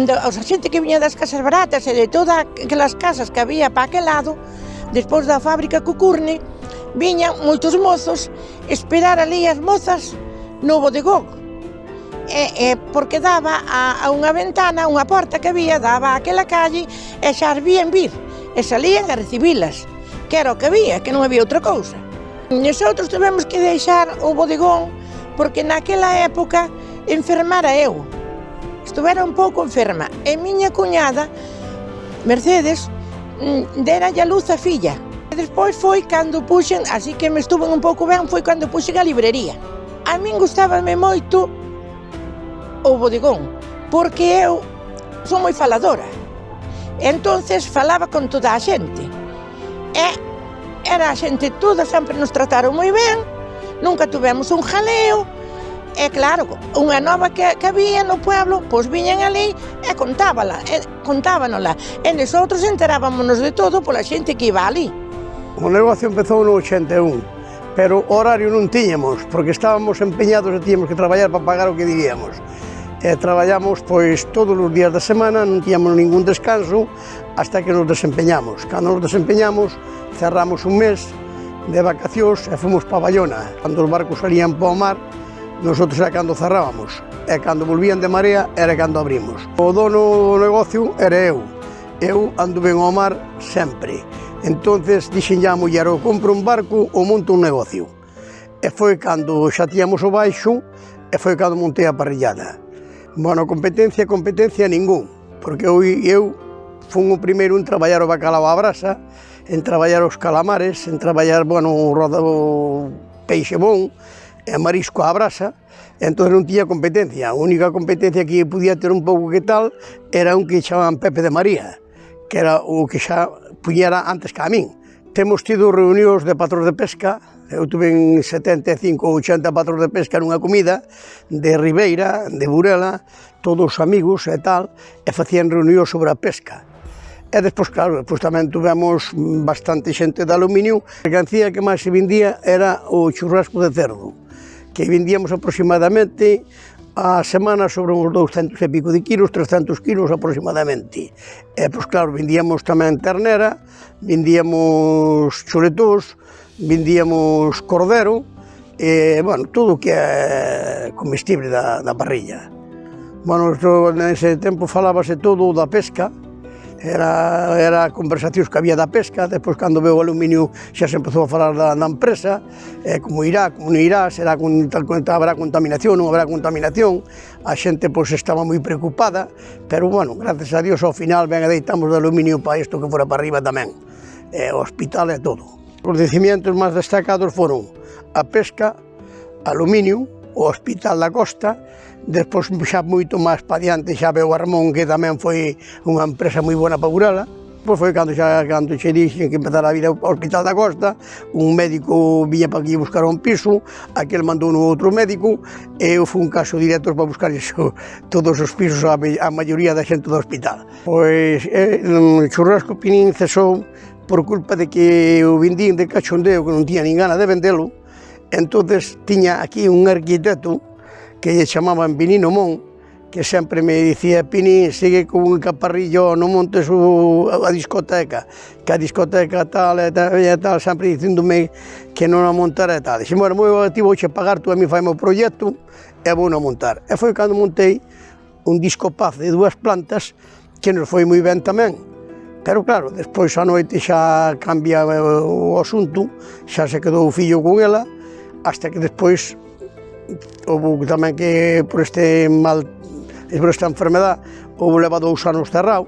a xente que viña das casas baratas e de todas aquelas casas que había para aquel lado, despois da fábrica Cucurne, viñan moitos mozos esperar ali as mozas no bodegón, porque daba a unha ventana, unha porta que había, daba a aquela calle e xa as vían vir e salían a recibilas, que era o que había, que non había outra cousa. Nosotros tivemos que deixar o bodegón porque naquela época enfermara eu, estuvera un pouco enferma, e miña cuñada Mercedes dera a luz a filla. E despois foi cando puxen, así que me estuven un pouco ben, foi cando puxen a librería. A min gustábame moito o bodegón, porque eu son moi faladora. Entonces falaba con toda a xente. E era a xente toda, sempre nos trataron moi ben, nunca tuvemos un jaleo. E claro, unha nova que había no pueblo, pois viñan ali e contábanola. E nosotros enterábamos de todo pola xente que iba ali. O negocio empezou no 81, pero horario non tiñamos, porque estábamos empeñados e tiñamos que traballar para pagar o que debíamos. E traballamos pois todos os días da semana, non tiñamos ningún descanso hasta que nos desempeñamos. Cando nos desempeñamos, cerramos un mes de vacacións e fomos para Bayona. Cando os barcos salían para o mar, nosotros era cando cerrábamos, e cando volvían de marea era cando abrimos. O dono do negocio era eu anduve ao mar sempre. Entonces dixenlle á muller, ou compro un barco ou monto un negocio. E foi cando xa tiñamos o baixo e foi cando montei a parrillada. Bueno, competencia ningún, porque eu fun o primeiro en traballar o bacalao á brasa, en traballar os calamares, en traballar, bueno, o peixe bon, e marisco á brasa, e entón non tiña competencia. A única competencia que podía ter un pouco que tal era un que chamaban Pepe de María, que era o que xa puñera antes que a min. Temos tido reunións de patrós de pesca, eu tuve 75 ou 80 patrós de pesca nunha comida, de Ribeira, de Burela, todos amigos e tal, e facían reunións sobre a pesca. E despois, claro, tamén tuvemos bastante xente de aluminio. A mercancía que máis se vendía era o churrasco de cerdo, que vendíamos aproximadamente a semana sobre uns 200 e pico de kilos, 300 kilos aproximadamente. E, pois claro, vendíamos tamén ternera, vendíamos chuletós, vendíamos cordero, e, bueno, todo o que é comestible da parrilla. Bueno, nese tempo falábase todo da pesca, era conversacións que había da pesca. Despois, cando veo o aluminio, xa se empezou a falar da empresa, como irá, como non irá, habrá contaminación, non habrá contaminación. A xente pois estaba moi preocupada, pero, bueno, gracias a Dios, ao final ben adeitamos de aluminio para isto que fora para arriba tamén, o hospital e todo. Os acontecimientos máis destacados foron a pesca, aluminio, o Hospital da Costa. Despois, xa moito máis para diante, xa veo o Armón, que tamén foi unha empresa moi bona para Burela. Pois foi cando che dixen que empezara a vir ao Hospital da Costa, un médico viña para aquí buscar un piso, aquel mandou no outro médico, e eu fui un caso directo para buscar todos os pisos a maioría da xente do hospital. Pois o churrasco Pinín cesou por culpa de que o vendín de cachondeo, que non tiña nin gana de vendelo. Entonces tiña aquí un arquitecto que lle chamaban Pinino Mon, que sempre me dicía: Pinín, sigue con un caparrillo, non montes a discoteca, que a discoteca tal e tal, sempre dicíndome que non a montara e tal. Dixen, bueno, ti vouche pagar, tú a mí faime o proxecto e vou a montar. E foi cando montei un disco paz de 2 plantas, que nos foi moi ben tamén. Pero claro, despois a noite xa cambia o asunto, xa se quedou o fillo con ela, hasta que despois houve tamén que por esta enfermedad houve leva 2 anos cerrado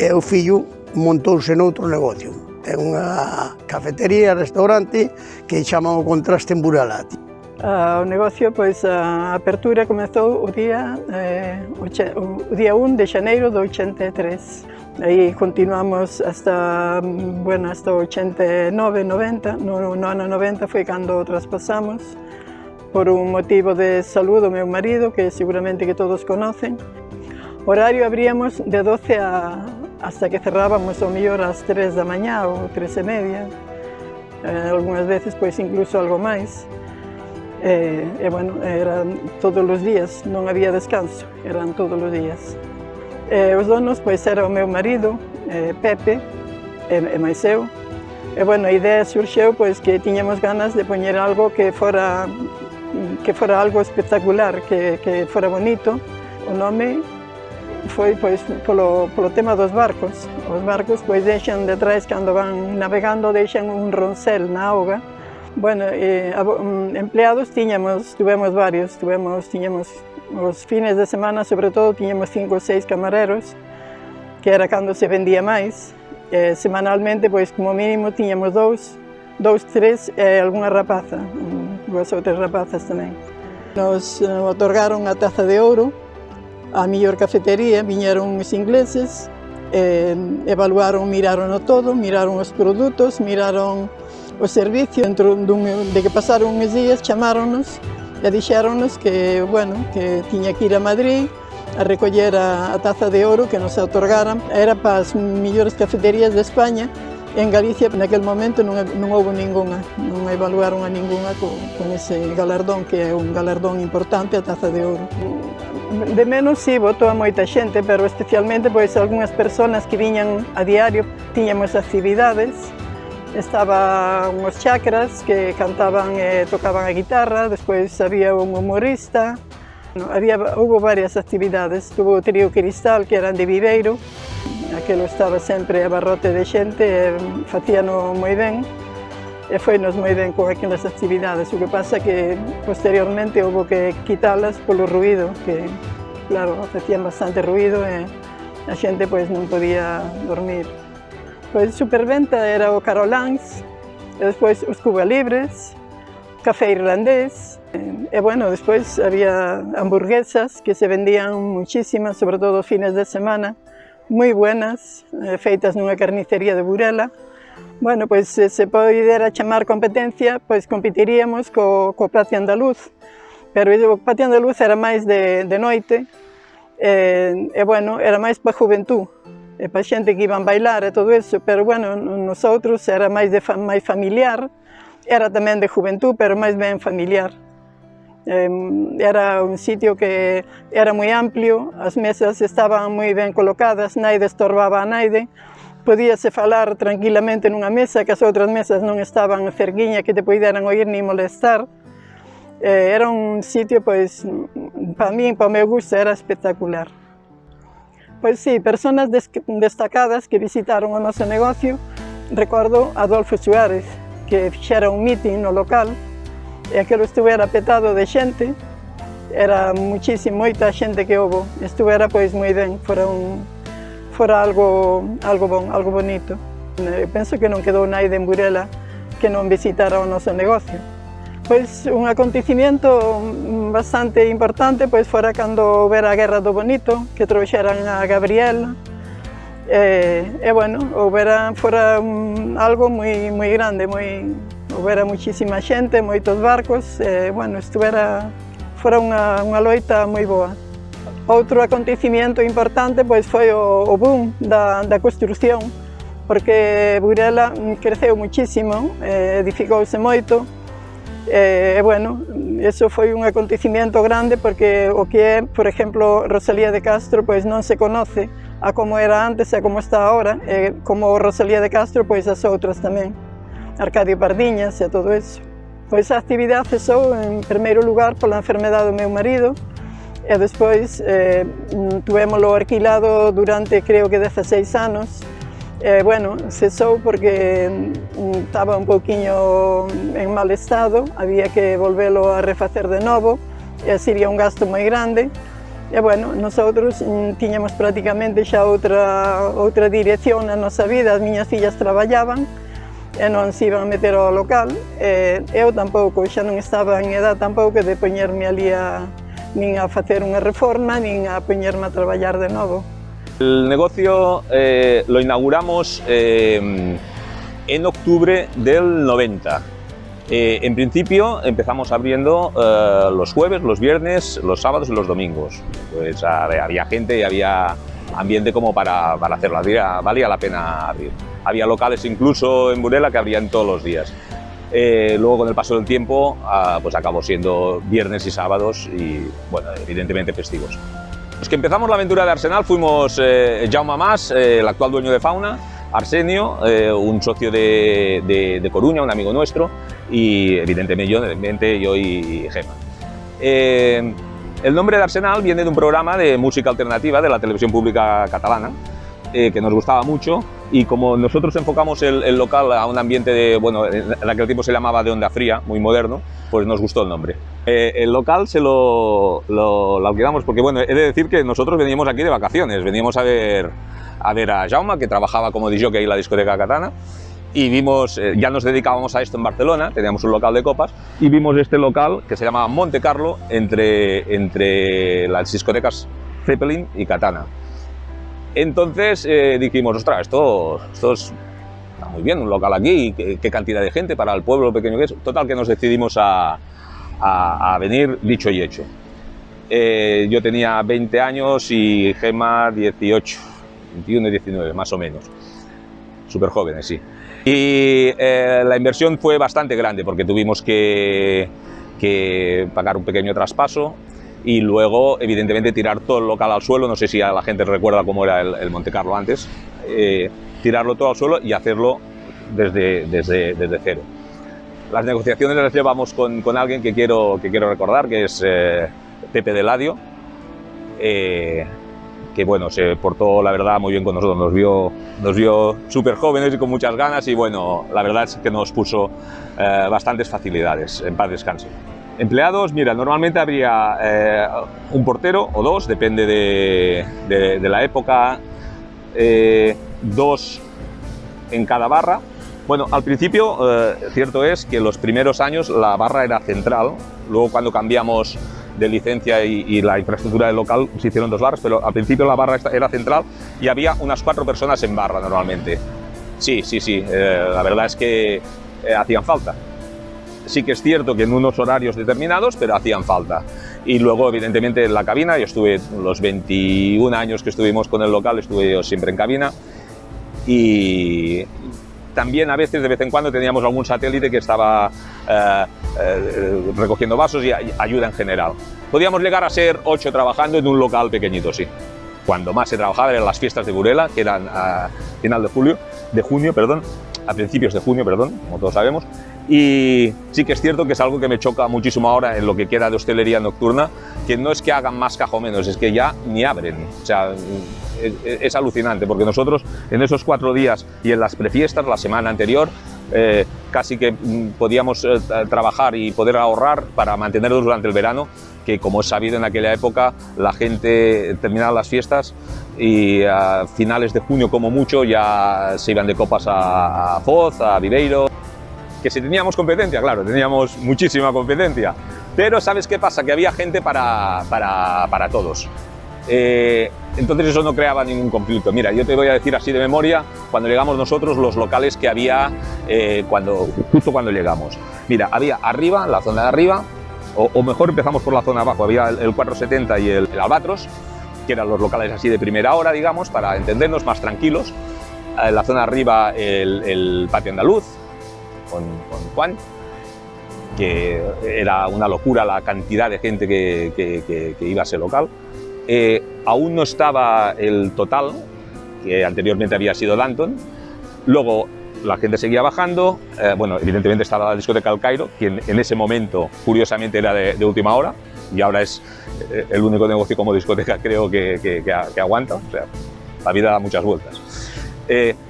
e o fillo montouse noutro negocio. Ten unha cafetería, restaurante que chaman o Contraste en Burela. O negocio, pois, a apertura comezou o día 1 de xaneiro do 83. Aí continuamos hasta 89, 90. No ano 90 foi cando traspasamos por un motivo de salud do meu marido, que seguramente que todos conocen. Horario abríamos de 12 hasta que cerrábamos ao mellor ás 3 da mañá ou 3:30. Algunhas veces pois incluso algo máis. Bueno, eran todos os días, non había descanso, eran todos os días. Os donos pois era o meu marido, Pepe, e máis eu. E bueno, a idea surxeu pois que tiñamos ganas de poñer algo que fora algo espectacular, que fora bonito. O nome foi pois polo tema dos barcos. Os barcos pois deixan detrás, cando van navegando, deixan un roncel na auga. Bueno, empleados tuvemos varios, tiñamos os fines de semana, sobre todo, tiñamos 5 ou 6 camareros, que era cando se vendía máis. Semanalmente, pois, como mínimo, tiñamos 2, 3 e algunha rapaza, 2 ou 3 rapazas tamén. Nos otorgaron a Taza de Ouro, a mellor cafetería, viñeron os ingleses, evaluaron, miraron todo, miraron os produtos, miraron o servicio. Dentro de que pasaron uns días, chamáronos e dixéronos que, bueno, que tiña que ir a Madrid a recoller a Taza de Ouro que nos otorgaran. Era para as mellores cafeterías de España. En Galicia, naquel momento, non houve ningunha, non evaluaron a ningunha con ese galardón, que é un galardón importante, a Taza de Ouro. De menos, sí, votou a moita xente, pero especialmente pois algunhas persoas que viñan a diario. Tiñamos actividades. Estaban os chakras que cantaban e tocaban a guitarra, despois había un humorista, houve varias actividades. Tuvo o trío Cristal, que eran de Viveiro, aquelo estaba sempre a barrote de xente, e facíano moi ben, e foinos moi ben con aquelas actividades. O que pasa que posteriormente houve que quitalas polo ruído, que claro, facían bastante ruído e a xente pois non podía dormir. Pois superventa era o Carolans, e despois os Cuba Libres, café irlandés, e bueno, despois había hamburguesas que se vendían muchísimas, sobre todo os fines de semana, moi buenas, feitas nunha carnicería de Burela. Bueno, pois se podera chamar competencia, pois competiríamos co Patio Andaluz, pero o Patio Andaluz era máis de noite, e bueno, era máis para a juventud. E para xente que iban bailar e todo eso, pero bueno, nosotros era máis familiar, era tamén de juventud, pero máis ben familiar. Era un sitio que era moi amplio, as mesas estaban moi ben colocadas, naide estorbaba a naide, podíase falar tranquilamente nunha mesa, que as outras mesas non estaban cerquiña que te poideran oír ni molestar. Era un sitio, pois, para min, para o meu gusto, era espectacular. Pois sí, persoas destacadas que visitaron o noso negocio. Recordo Adolfo Suárez, que fixera un meeting no local, e aquilo estuvera petado de xente, era moita xente que houve, estuvera pois moi ben, fora algo bon, algo bonito. Eu penso que non quedou naide en Burela que non visitara o noso negocio. Pois un acontecimiento bastante importante pois fora cando houbera a Guerra do Bonito, que trouxeran a Gabriel, e bueno, fora algo moi grande, houbera muchísima xente, moitos barcos, e bueno, fora unha loita moi boa. Outro acontecimiento importante pois foi o boom da construción. porque Burela creceu muchísimo, edificouse moito, e, bueno, eso foi un acontecimiento grande porque o que é, por exemplo, Rosalía de Castro, pois non se conoce a como era antes e a como está agora, e como Rosalía de Castro, pois as outras tamén, Arcadio Pardiñas e todo eso. Pois a actividade cesou en primeiro lugar pola enfermedade do meu marido e despois tuvémolo alquilado durante creo que 16 anos. Bueno, cesou porque estaba un pouquiño en mal estado, había que volvelo a refacer de novo e sería un gasto moi grande. E bueno, nosotros tiñamos prácticamente xa outra dirección na nosa vida, as miñas fillas traballaban e non se iban a meter ao local, eu tampouco, xa non estaba en edad tampouco de poñerme ali nin a facer unha reforma, nin a poñerme a traballar de novo. El negocio lo inauguramos en octubre del 90. En principio empezamos abriendo los jueves, los viernes, los sábados y los domingos. Pues había gente y había ambiente como para hacerlo, valía la pena abrir. Había locales incluso en Burela que abrían todos los días. Luego con el paso del tiempo pues acabó siendo viernes y sábados y bueno, evidentemente festivos. Los que empezamos la aventura de Arsenal fuimos Jaume Mas, el actual dueño de Fauna, Arsenio, un socio de Coruña, un amigo nuestro, y evidentemente yo y Gemma. El nombre de Arsenal viene de un programa de música alternativa de la televisión pública catalana, que nos gustaba mucho, y como nosotros enfocamos el local a un ambiente de, bueno, en aquel tiempo se llamaba de onda fría, muy moderno, pues nos gustó el nombre. El local se lo alquilamos porque, bueno, he de decir que nosotros veníamos aquí de vacaciones, veníamos a ver a Jaume, que trabajaba como DJ en la discoteca Katana, y vimos, ya nos dedicábamos a esto en Barcelona, teníamos un local de copas, y vimos este local que se llamaba Monte Carlo entre las discotecas Zeppelin y Katana. Entonces dijimos, ostras, esto está muy bien, un local aquí, qué cantidad de gente para el pueblo pequeño que es. Total, que nos decidimos a venir, dicho y hecho. Yo tenía 20 años y Gemma 18, 21 y 19, más o menos. Súper jóvenes, sí. Y la inversión fue bastante grande porque tuvimos que pagar un pequeño traspaso y luego, evidentemente, tirar todo el local al suelo. No sé si a la gente recuerda cómo era el Monte Carlo antes. Tirarlo todo al suelo y hacerlo desde cero. Las negociaciones las llevamos con alguien que quiero recordar, que es Pepe de Ladio, que bueno, se portó, la verdad, muy bien con nosotros. Nos vio súper jóvenes y con muchas ganas, y bueno, la verdad es que nos puso bastantes facilidades. En paz descanse. Empleados, mira, normalmente habría un portero o dos, depende de la época, 2 en cada barra. Bueno, al principio, cierto es que los primeros años la barra era central, luego cuando cambiamos de licencia y la infraestructura del local se hicieron 2 barras, pero al principio la barra era central y había unas 4 personas en barra normalmente. Sí, la verdad es que hacían falta. Sí que es cierto que en unos horarios determinados, pero hacían falta. Y luego, evidentemente, en la cabina, yo estuve los 21 años que estuvimos con el local, estuve yo siempre en cabina. Y también a veces, de vez en cuando, teníamos algún satélite que estaba recogiendo vasos y ayuda en general. Podíamos llegar a ser 8 trabajando en un local pequeñito, sí. Cuando más se trabajaba eran las fiestas de Burela, que eran a principios de junio, como todos sabemos. Y sí que es cierto que es algo que me choca muchísimo ahora en lo que queda de hostelería nocturna, que no es que hagan más caja o menos, es que ya ni abren. O sea, es alucinante, porque nosotros en esos 4 días y en las prefiestas, la semana anterior, casi que podíamos trabajar y poder ahorrar para mantenerlos durante el verano, que como es sabido en aquella época, la gente terminaba las fiestas y a finales de junio como mucho ya se iban de copas a Foz, a Viveiro. Que si teníamos competencia, claro, teníamos muchísima competencia, pero ¿sabes qué pasa? Que había gente para todos. Entonces eso no creaba ningún conflicto. Mira, yo te voy a decir así de memoria, cuando llegamos nosotros, los locales que había justo cuando llegamos. Mira, había arriba, la zona de arriba, o mejor empezamos por la zona de abajo, había el 470 y el Albatros, que eran los locales así de primera hora, digamos, para entendernos, más tranquilos. en la zona de arriba el patio andaluz, con Juan, que era una locura la cantidad de gente que iba a ese local. Aún no estaba el Total, que anteriormente había sido Danton. Luego la gente seguía bajando. Bueno, evidentemente estaba la discoteca El Cairo, que en ese momento, curiosamente, era de última hora, y ahora es el único negocio como discoteca, creo, que aguanta. O sea, la vida da muchas vueltas.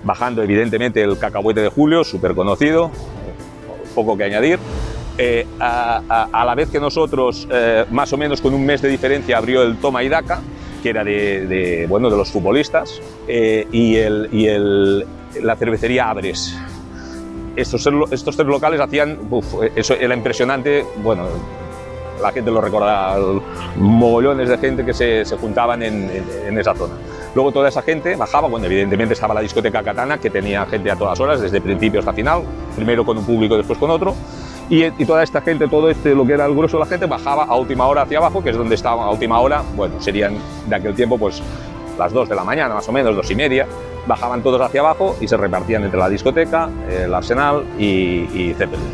Bajando, evidentemente, el Cacahuete de Julio, súper conocido, poco que añadir. A la vez que nosotros, más o menos con un mes de diferencia, abrió el Toma y Daca, que era de los futbolistas, y la cervecería Abres. Estos tres locales hacían, eso era impresionante. Bueno, la gente lo recordará, mogollones de gente que se juntaban en esa zona. Luego toda esa gente bajaba, bueno, evidentemente estaba la discoteca Katana, que tenía gente a todas horas, desde principio hasta final, primero con un público, después con otro, y toda esta gente, lo que era el grueso de la gente, bajaba a última hora hacia abajo, que es donde estaba a última hora. Bueno, serían de aquel tiempo pues las 2 de la mañana, más o menos, 2:30, bajaban todos hacia abajo y se repartían entre la discoteca, el Arsenal y Zeppelin.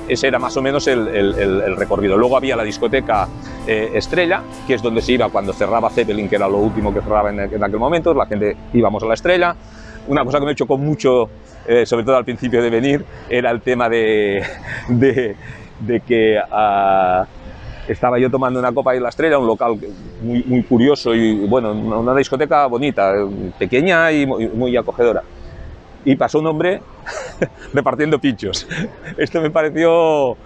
Ese era más o menos el recorrido. Luego había la discoteca Estrella, que es donde se iba cuando cerraba Zeppelin, que era lo último que cerraba en aquel momento. La gente íbamos a la Estrella. Una cosa que me chocó mucho, sobre todo al principio de venir, era el tema de que estaba yo tomando una copa en la Estrella, un local muy curioso y, bueno, una discoteca bonita, pequeña y muy acogedora. Y pasó un hombre repartiendo pinchos. Esto me pareció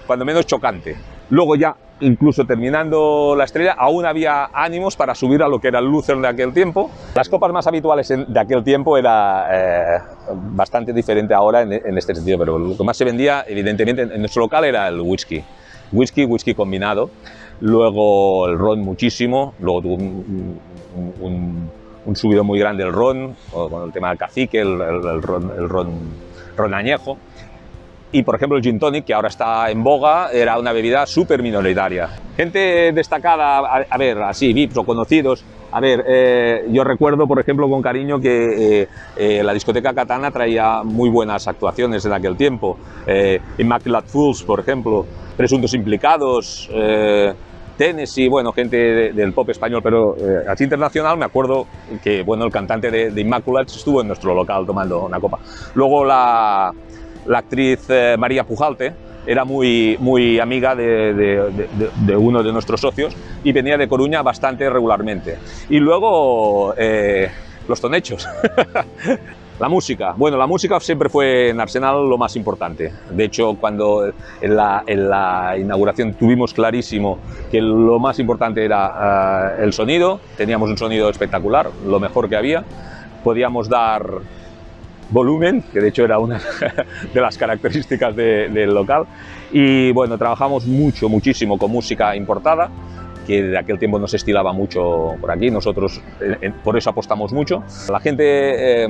cuando menos chocante. Luego ya, incluso terminando la Estrella, aún había ánimos para subir a lo que era el Lucerne de aquel tiempo. Las copas más habituales de aquel tiempo era bastante diferente ahora en este sentido, pero lo que más se vendía, evidentemente, en nuestro local era el whisky. Whisky combinado. Luego el ron muchísimo. Luego tuvo un subido muy grande el ron, con el tema del cacique, el ron añejo. Y, por ejemplo, el gin tonic, que ahora está en boga, era una bebida súper minoritaria. Gente destacada, a ver, así, VIPs o conocidos. A ver, yo recuerdo, por ejemplo, con cariño que la discoteca Katana traía muy buenas actuaciones en aquel tiempo. Immaculate Fools, por ejemplo, Presuntos Implicados, Tennessee, bueno, gente del pop español, pero así internacional. Me acuerdo que, bueno, el cantante de Immaculate estuvo en nuestro local tomando una copa. Luego la actriz María Pujalte era muy amiga de uno de nuestros socios y venía de Coruña bastante regularmente. Y luego los tonechos. La música. Bueno, la música siempre fue en Arsenal lo más importante. De hecho, cuando en la inauguración tuvimos clarísimo que lo más importante era el sonido. Teníamos un sonido espectacular, lo mejor que había. Podíamos dar volumen, que de hecho era una de las características del local. Y bueno, trabajamos muchísimo con música importada, que de aquel tiempo no se estilaba mucho por aquí. Nosotros por eso apostamos mucho. La gente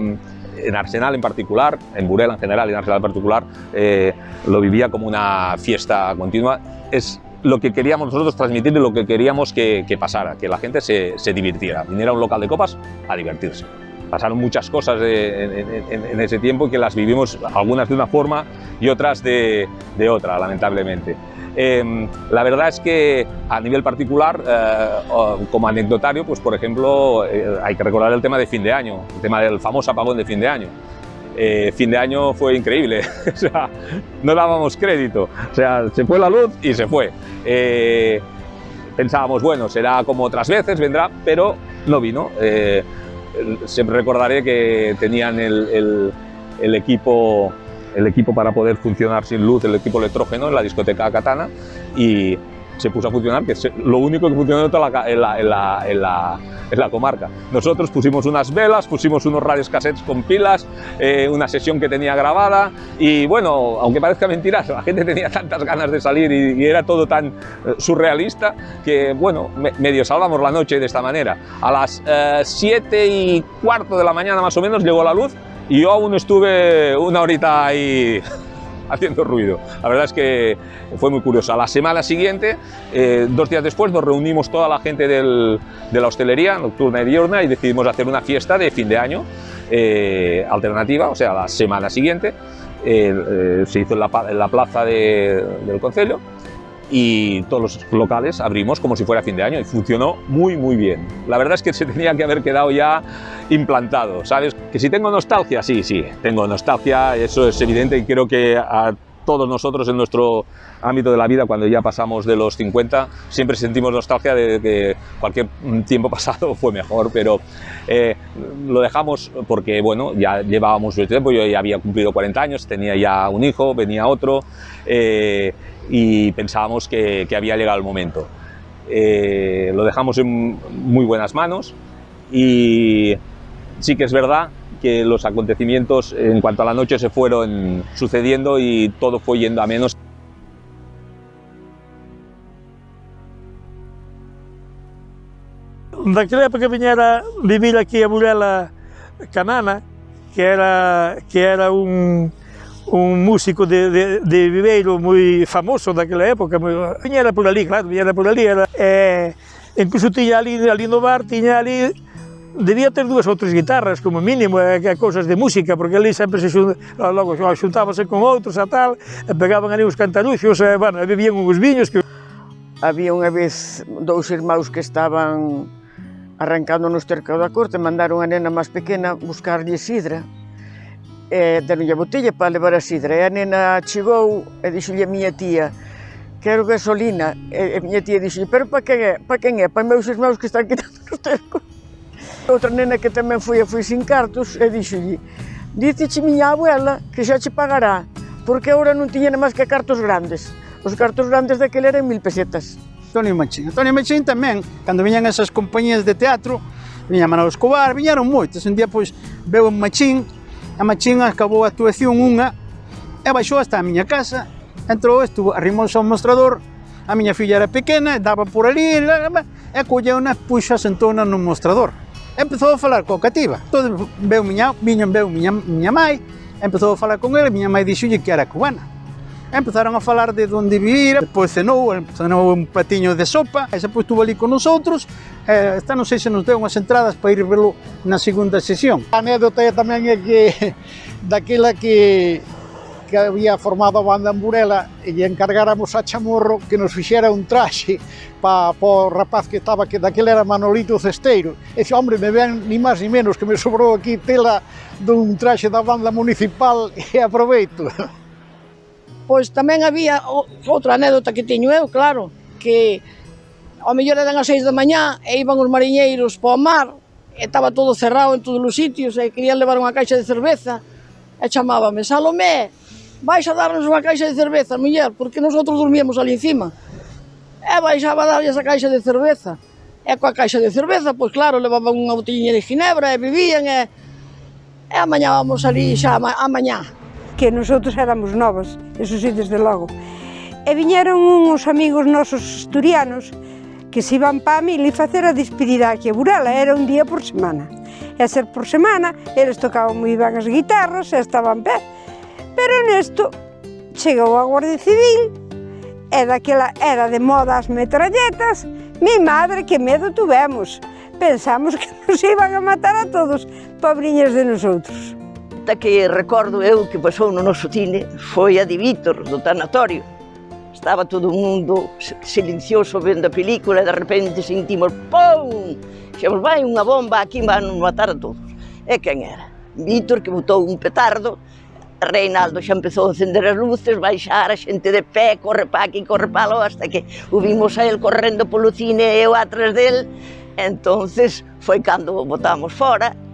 en Arsenal en particular, en Burela en general y en Arsenal en particular, lo vivía como una fiesta continua. Es lo que queríamos nosotros transmitir y lo que queríamos que pasara, que la gente se divirtiera, viniera a un local de copas a divertirse. Pasaron muchas cosas en ese tiempo que las vivimos, algunas de una forma y otras de otra, lamentablemente. La verdad es que a nivel particular, como anecdotario, pues por ejemplo, hay que recordar el tema de fin de año, el tema del famoso apagón de fin de año. Fin de año fue increíble, o sea, no dábamos crédito, o sea, se fue la luz y se fue. Pensábamos, bueno, será como otras veces, vendrá, pero no vino. Siempre recordaré que tenían el equipo para poder funcionar sin luz, el equipo electrógeno en la discoteca Katana, y se puso a funcionar, que es lo único que funcionó en la comarca. Nosotros pusimos unas velas, pusimos unos radiocassettes con pilas, una sesión que tenía grabada, y bueno, aunque parezca mentira, la gente tenía tantas ganas de salir y era todo tan surrealista que, bueno, medio salvamos la noche de esta manera. A las 7:15 de la mañana más o menos llegó la luz y yo aún estuve una horita ahí haciendo ruido. La verdad es que fue muy curioso. A la semana siguiente, 2 días después, nos reunimos toda la gente de la hostelería nocturna y diurna y decidimos hacer una fiesta de fin de año alternativa, o sea, la semana siguiente. Se hizo en la plaza del concello y todos los locales abrimos como si fuera fin de año y funcionó muy bien. La verdad es que se tenía que haber quedado ya implantado, ¿sabes? Que si tengo nostalgia, sí, tengo nostalgia, eso es evidente y creo que a todos nosotros en nuestro ámbito de la vida, cuando ya pasamos de los 50, siempre sentimos nostalgia de que cualquier tiempo pasado fue mejor, pero lo dejamos porque, bueno, ya llevábamos mucho tiempo, yo ya había cumplido 40 años, tenía ya un hijo, venía otro, y pensábamos que había llegado el momento. Lo dejamos en muy buenas manos y sí que es verdad que los acontecimientos en cuanto a la noche se fueron sucediendo y todo fue yendo a menos. Daquela época viñera vivir aquí a Burela Canana, que era un músico de Viveiro moi famoso daquela época, viñera por ali, claro, viñera por ali, incluso tiña ali no bar, tiña ali, debía ter 2 ou 3 guitarras como mínimo, cousas de música, porque ali sempre logo xuntábase con outros a tal, pegaban ali uns cantaruxos, bueno, bebían uns viños que... Había unha vez 2 irmãos que estaban arrancando no estercado da corte, mandaron a nena máis pequena buscarlle sidra, deronlle a botella para levar a sidra, e a nena chegou e dixolle a miña tía: quero gasolina, e a miña tía dixolle: pero para quen é? Para quen é? Para meus irmãos que están quitando no esterco. Outra nena que tamén foi sin cartos e dixolle: díceche miña abuela que xa che pagará, porque agora non tiña máis que cartos grandes. Os cartos grandes daquele eran 1000 pesetas. Antonio Machín tamén, cando viñan esas compañías de teatro, viña Manolo Escobar, viñeron moitos. Un día, pois, veu Machín, a Machín acabou a actuación unha, e baixou hasta a miña casa, entrou, arrimouse ao mostrador, a miña filla era pequena, daba por ali, e colleu-na, puxo a sentou-na no mostrador. Empezou a falar coa cativa. Entón, veu miña mai, empezou a falar con ele, miña mai dixolle que era cubana. Empezaron a falar de onde vivir, depois cenou un platiño de sopa, e depois estuvo ali con nosotros, esta non sei se nos deu unhas entradas para ir verlo na segunda sesión. A anécdota tamén é que daquela que había formado a banda en Burela e lle encargáramos a Chamorro que nos fixera un traxe para o rapaz que estaba, que daquela era Manolito Cesteiro. E dixo: hombre, me ven ni máis ni menos que me sobrou aquí tela dun traxe da banda municipal e aproveito. Pois tamén había outra anécdota que teño eu, claro, que ao mellor eran as 6 da mañá e iban os mariñeiros para o mar e estaba todo cerrado en todos os sitios e querían levar unha caixa de cerveza e chamábame: Salomé, vais a darnos unha caixa de cerveza, muller, porque nosotros dormíamos ali encima. E baixaba a darlle esa caixa de cerveza. E coa caixa de cerveza, pois claro, levaban unha botellinha de ginebra e bebían e amañábamos ali xa a mañá. Que nosotros éramos novas, eso sí, desde logo. E viñeron uns amigos nosos asturianos que se iban para a mil e facer a despedida aquí a Burela, era un día por semana. E a ser por semana, eles tocaban moi ben as guitarras e estaban ben. Pero nesto chegou a Guardia Civil e daquela era de moda as metralletas. Mi madre, que medo tuvemos. Pensamos que nos iban a matar a todos, pobriñas de nosotros. Que recordo eu que pasou no noso cine foi a de Vítor, do tanatorio. Estaba todo o mundo silencioso vendo a película e de repente sentimos pum! Xemos, vai unha bomba, aquí van nos matar a todos. E quen era? Vítor, que botou un petardo, Reinaldo xa empezou a encender as luces, baixar a xente de pé, corre pa aquí, corre pa lo, hasta que o vimos a él correndo polo cine e eu atrás del. Entonces foi cando botamos fora.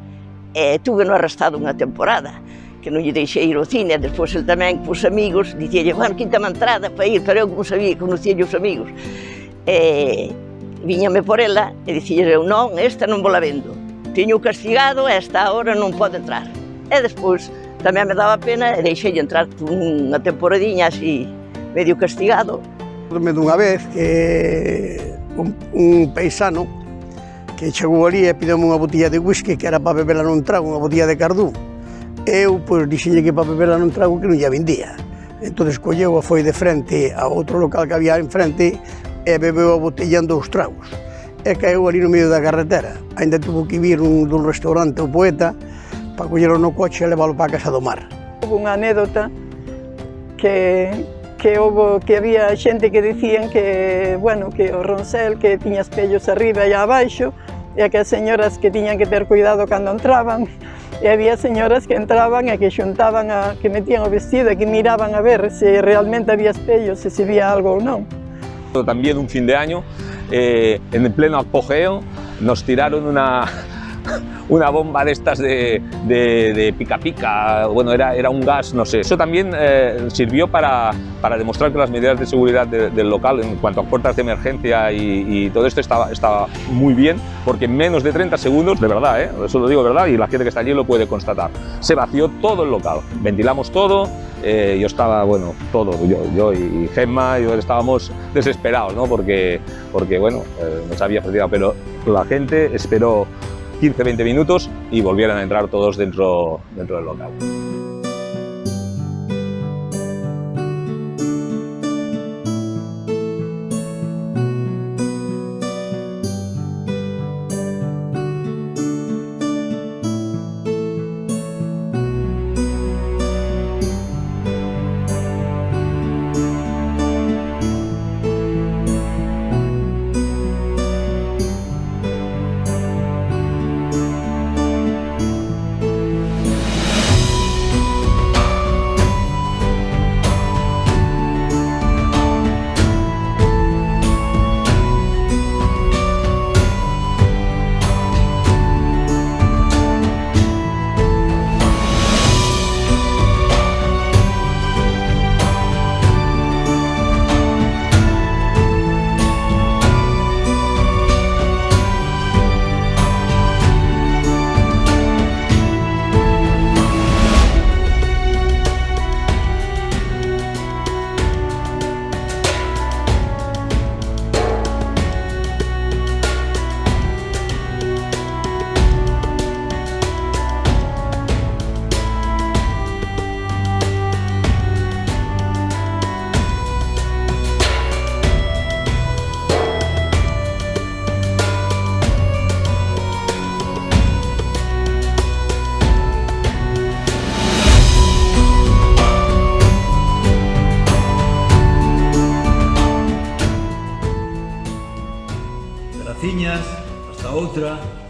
E tuve-no arrestado unha temporada, que non lle deixei ir ao cine, despois el tamén, pos amigos, dicíalle: bueno, quítame a entrada para ir, pero eu como sabía, conocíalle os amigos. E viñame por ela e dicíalle eu: non, esta non vou la vendo, teño castigado e esta hora non pode entrar. E despois tamén me daba pena e deixei entrar unha temporadinha así, medio castigado. Dorme dunha vez que un paisano que chegou ali e pideu unha botella de whisky que era para bebela nun trago, unha botella de cardú. Eu, pois, dixenlle que para bebela nun trago que non lla vendía. entón colleu e foi de frente a outro local que había en frente e bebeu a botella en 2 tragos. E caeu ali no medio da carretera. Ainda tuvo que vir dun restaurante o poeta para collelo no coche e leválo para a Casa do Mar. Houve unha anécdota que había xente que dicían que, bueno, que o Roncel que tiña espellos arriba e abaixo e que as señoras que tiñan que ter cuidado cando entraban e había señoras que entraban e que xuntaban, que metían o vestido e que miraban a ver se realmente había espellos e se vía algo ou non. También un fin de año, en pleno apogeo, nos tiraron una bomba de estas de pica pica, bueno, era un gas, no sé. Eso también sirvió para demostrar que las medidas de seguridad del local en cuanto a puertas de emergencia y todo esto estaba muy bien, porque en menos de 30 segundos, de verdad, eso lo digo de verdad, y la gente que está allí lo puede constatar, se vació todo el local, ventilamos todo. Yo estaba, bueno, todo, yo y Gemma, estábamos desesperados, ¿no? Porque bueno, nos había fastidiado, pero la gente esperó 15-20 minutos y volvieron a entrar todos dentro del local. Graciñas, hasta outra.